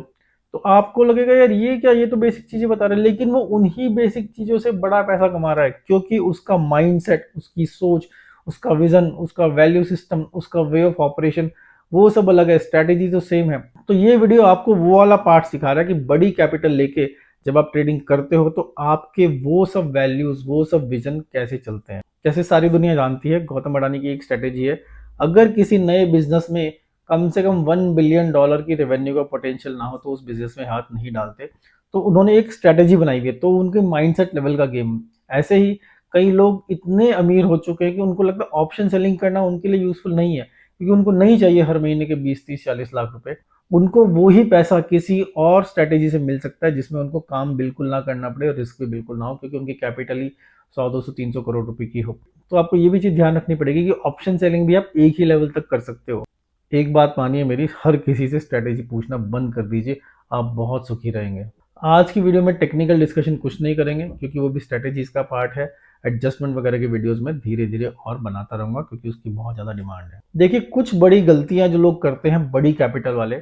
तो आपको लगेगा यार ये क्या, ये तो बेसिक चीजें बता रहे हैं, लेकिन वो उन्हीं बेसिक चीजों से बड़ा पैसा कमा रहा है, क्योंकि उसका माइंडसेट, उसकी सोच, उसका विजन, उसका वैल्यू सिस्टम, उसका वे ऑफ ऑपरेशन वो सब अलग है, स्ट्रैटेजी तो सेम है। तो ये वीडियो आपको वो वाला पार्ट सिखा रहा है कि बड़ी कैपिटल लेके जब आप ट्रेडिंग करते हो तो आपके वो सब वैल्यूज, वो सब विजन कैसे चलते हैं। जैसे सारी दुनिया जानती है, गौतम अडानी की एक स्ट्रेटेजी है, अगर किसी नए बिजनेस में कम से कम $1 बिलियन की रेवेन्यू का पोटेंशियल ना हो तो उस बिजनेस में हाथ नहीं डालते। तो उन्होंने एक स्ट्रेटेजी बनाई हुई है, तो उनके माइंडसेट लेवल का गेम। ऐसे ही कई लोग इतने अमीर हो चुके हैं कि उनको लगता है ऑप्शन सेलिंग करना उनके लिए यूजफुल नहीं है, क्योंकि उनको नहीं चाहिए हर महीने के 20-30-40 लाख रुपए। उनको वो ही पैसा किसी और स्ट्रेटेजी से मिल सकता है जिसमें उनको काम बिल्कुल ना करना पड़े और रिस्क भी बिल्कुल ना हो, क्योंकि उनकी कैपिटल ही 100-200-300 करोड़ रुपए की हो। तो आपको ये भी चीज़ ध्यान रखनी पड़ेगी कि ऑप्शन सेलिंग भी आप एक ही लेवल तक कर सकते हो। एक बात मानिए मेरी, हर किसी से स्ट्रेटेजी पूछना बंद कर दीजिए, आप बहुत सुखी रहेंगे। आज की वीडियो में टेक्निकल डिस्कशन कुछ नहीं करेंगे, क्योंकि वो भी स्ट्रेटेजीज का पार्ट है। एडजस्टमेंट वगैरह के वीडियोस में धीरे धीरे और बनाता रहूंगा, क्योंकि उसकी बहुत ज़्यादा डिमांड है। देखिए, कुछ बड़ी गलतियां जो लोग करते हैं बड़ी कैपिटल वाले,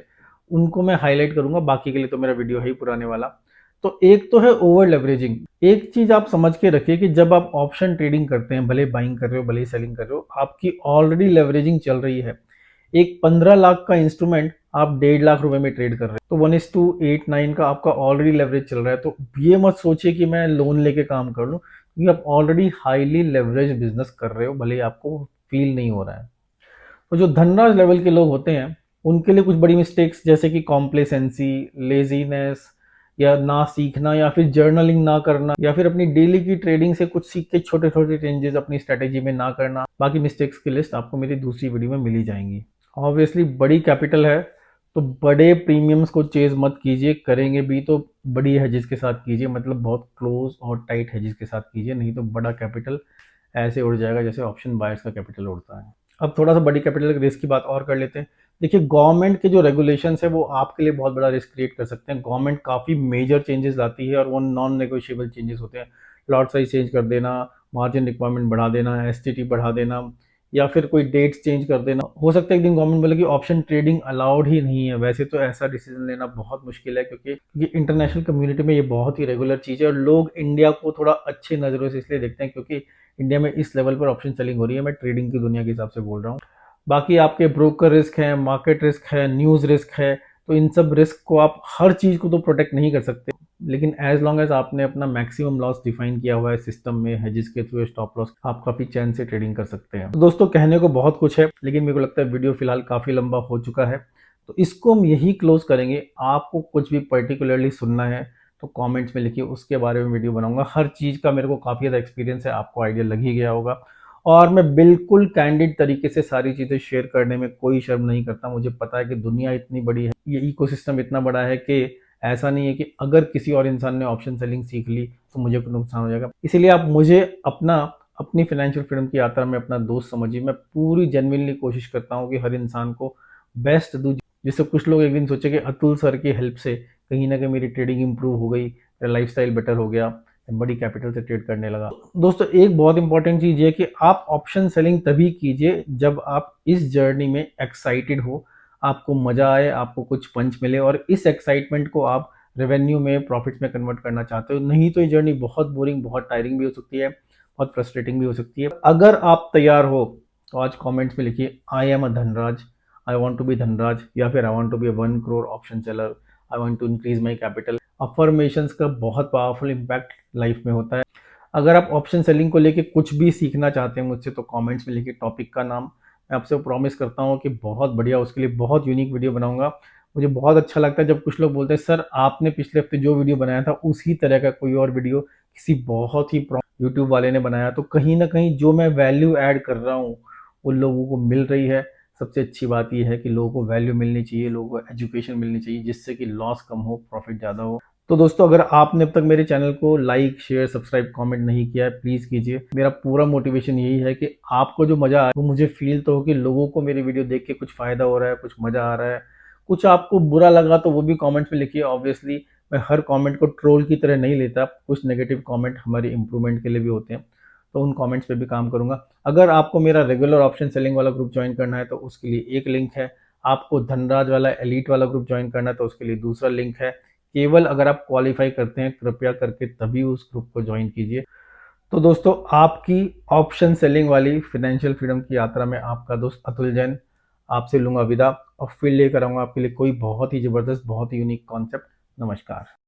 उनको मैं हाईलाइट करूंगा, बाकी के लिए तो मेरा वीडियो है ही पुराने वाला। तो एक तो है ओवर लेवरेजिंग। एक चीज आप समझ के रखिए कि जब आप ऑप्शन ट्रेडिंग करते हैं, भले बाइंग कर रहे हो भले ही सेलिंग कर रहे हो, आपकी ऑलरेडी लेवरेजिंग चल रही है। एक 15 लाख का इंस्ट्रूमेंट आप 1.5 लाख रुपए में ट्रेड कर रहे हैं, तो 1:8-9 का आपका ऑलरेडी लेवरेज चल रहा है। तो ये मत सोचिए कि मैं लोन लेके काम कर लूँ, क्योंकि आप ऑलरेडी हाईली लेवरेज बिजनेस कर रहे हो, भले ही आपको फील नहीं हो रहा है। तो जो धनराज लेवल के लोग होते हैं उनके लिए कुछ बड़ी मिस्टेक्स, जैसे कि कॉम्प्लेसेंसी, लेजीनेस, या ना सीखना, या फिर जर्नलिंग ना करना, या फिर अपनी डेली की ट्रेडिंग से कुछ सीख के छोटे छोटे चेंजेस अपनी स्ट्रेटेजी में ना करना। बाकी मिस्टेक्स की लिस्ट आपको मेरी दूसरी वीडियो में मिल ही जाएंगी। ऑब्वियसली बड़ी कैपिटल है तो बड़े प्रीमियम्स को चेज मत कीजिए, करेंगे भी तो बड़ी हेजेस के साथ कीजिए, मतलब बहुत क्लोज और टाइट हेजेस के साथ कीजिए, नहीं तो बड़ा कैपिटल ऐसे उड़ जाएगा जैसे ऑप्शन बायर्स का कैपिटल उड़ता है। अब थोड़ा सा बड़ी कैपिटल के रिस्क की बात और कर लेते हैं। देखिए, गवर्नमेंट के जो रेगुलेशंस है वो आपके लिए बहुत बड़ा रिस्क क्रिएट कर सकते हैं। गवर्नमेंट काफ़ी मेजर चेंजेस लाती है और वो नॉन नेगोशिएबल चेंजेस होते हैं। लॉट साइज चेंज कर देना, मार्जिन रिक्वायरमेंट बढ़ा देना, एसटीटी बढ़ा देना, या फिर कोई डेट्स चेंज कर देना। हो सकता है एक दिन गवर्नमेंट बोले कि ऑप्शन ट्रेडिंग अलाउड ही नहीं है। वैसे तो ऐसा डिसीजन लेना बहुत मुश्किल है, क्योंकि ये इंटरनेशनल कम्युनिटी में ये बहुत ही रेगुलर चीज़ है और लोग इंडिया को थोड़ा अच्छे नज़रों से इसलिए देखते हैं क्योंकि इंडिया में इस लेवल पर ऑप्शन सेलिंग हो रही है। मैं ट्रेडिंग की दुनिया के हिसाब से बोल रहा हूँ। बाकी आपके ब्रोकर रिस्क है, मार्केट रिस्क है, न्यूज़ रिस्क है, तो इन सब रिस्क को आप हर चीज़ को तो प्रोटेक्ट नहीं कर सकते, लेकिन एज लॉन्ग एज आपने अपना मैक्सिमम लॉस डिफाइन किया हुआ है सिस्टम में, हेजिस के थ्रू, स्टॉप लॉस, आप काफ़ी चैन से ट्रेडिंग कर सकते हैं। तो दोस्तों कहने को बहुत कुछ है, लेकिन मेरे को लगता है वीडियो फिलहाल काफ़ी लंबा हो चुका है, तो इसको हम यही क्लोज करेंगे। आपको कुछ भी पर्टिकुलरली सुनना है तो कमेंट्स में लिखिए, उसके बारे में वीडियो बनाऊंगा। हर चीज़ का मेरे को काफ़ी ज़्यादा एक्सपीरियंस है, आपको आइडिया लग ही गया होगा, और मैं बिल्कुल कैंडिड तरीके से सारी चीज़ें शेयर करने में कोई शर्म नहीं करता। मुझे पता है कि दुनिया इतनी बड़ी है, ये इकोसिस्टम इतना बड़ा है कि ऐसा नहीं है कि अगर किसी और इंसान ने ऑप्शन सेलिंग सीख ली तो मुझे कुछ नुकसान हो जाएगा। इसीलिए आप मुझे अपनी फाइनेंशियल फ्रीडम की यात्रा में अपना दोस्त समझिए। मैं पूरी जेन्युइनली कोशिश करता हूँ कि हर इंसान को बेस्ट दूँ, जिससे कुछ लोग एक दिन सोचे कि अतुल सर की हेल्प से कहीं ना कहीं मेरी ट्रेडिंग इंप्रूव हो गई, मेरा लाइफस्टाइल बेटर हो गया, बड़ी कैपिटल से ट्रेड करने लगा। दोस्तों एक बहुत इंपॉर्टेंट चीज़ ये कि आप ऑप्शन सेलिंग तभी कीजिए जब आप इस जर्नी में एक्साइटेड हो, आपको मजा आए, आपको कुछ पंच मिले और इस एक्साइटमेंट को आप रेवेन्यू में, प्रॉफिट्स में कन्वर्ट करना चाहते हो। नहीं तो ये जर्नी बहुत बोरिंग, बहुत टायरिंग भी हो सकती है। बहुत फ्रस्ट्रेटिंग भी हो सकती है। अगर आप तैयार हो तो आज कमेंट्स में लिखिए I am a Dhanraj, I want to be Dhanraj, या फिर I want to be 1 crore option seller, I want to increase my capital. Affirmations का बहुत पावरफुल इम्पैक्ट लाइफ में होता है। अगर आप ऑप्शन सेलिंग को लेके कुछ भी सीखना चाहते हैं मुझसे तो कमेंट्स में लिखिए टॉपिक का नाम। मैं आपसे प्रॉमिस करता हूँ कि बहुत बढ़िया उसके लिए बहुत यूनिक वीडियो बनाऊंगा। मुझे बहुत अच्छा लगता है जब कुछ लोग बोलते हैं सर आपने पिछले हफ्ते जो वीडियो बनाया था उसी तरह का कोई और वीडियो किसी बहुत ही यूट्यूब वाले ने बनाया, तो कहीं ना कहीं जो मैं वैल्यू ऐड कर रहा हूँ वो लोगों को मिल रही है। सबसे अच्छी बात यह है कि लोगों को वैल्यू मिलनी चाहिए, लोगों को एजुकेशन मिलनी चाहिए जिससे कि लॉस कम हो प्रॉफिट ज़्यादा हो। तो दोस्तों अगर आपने अब तक मेरे चैनल को लाइक शेयर सब्सक्राइब कमेंट नहीं किया है प्लीज़ कीजिए। मेरा पूरा मोटिवेशन यही है कि आपको जो मज़ा आए वो मुझे फील तो हो कि लोगों को मेरी वीडियो देख के कुछ फ़ायदा हो रहा है, कुछ मज़ा आ रहा है। कुछ आपको बुरा लगा तो वो भी कमेंट्स में लिखिए। ऑब्वियसली मैं हर कमेंट को ट्रोल की तरह नहीं लेता, कुछ नेगेटिव कमेंट हमारी इंप्रूवमेंट के लिए भी होते हैं, तो उन कमेंट्स पे भी काम करूंगा। अगर आपको मेरा रेगुलर ऑप्शन सेलिंग वाला ग्रुप ज्वाइन करना है तो उसके लिए एक लिंक है। आपको धनराज वाला एलीट वाला ग्रुप ज्वाइन करना है तो उसके लिए दूसरा लिंक है। केवल अगर आप क्वालिफाई करते हैं कृपया करके तभी उस ग्रुप को ज्वाइन कीजिए। तो दोस्तों आपकी ऑप्शन सेलिंग वाली फाइनेंशियल फ्रीडम की यात्रा में आपका दोस्त अतुल जैन आपसे लूंगा विदा और फिर लेकर आऊंगा आपके लिए कोई बहुत ही जबरदस्त बहुत ही यूनिक कॉन्सेप्ट। नमस्कार।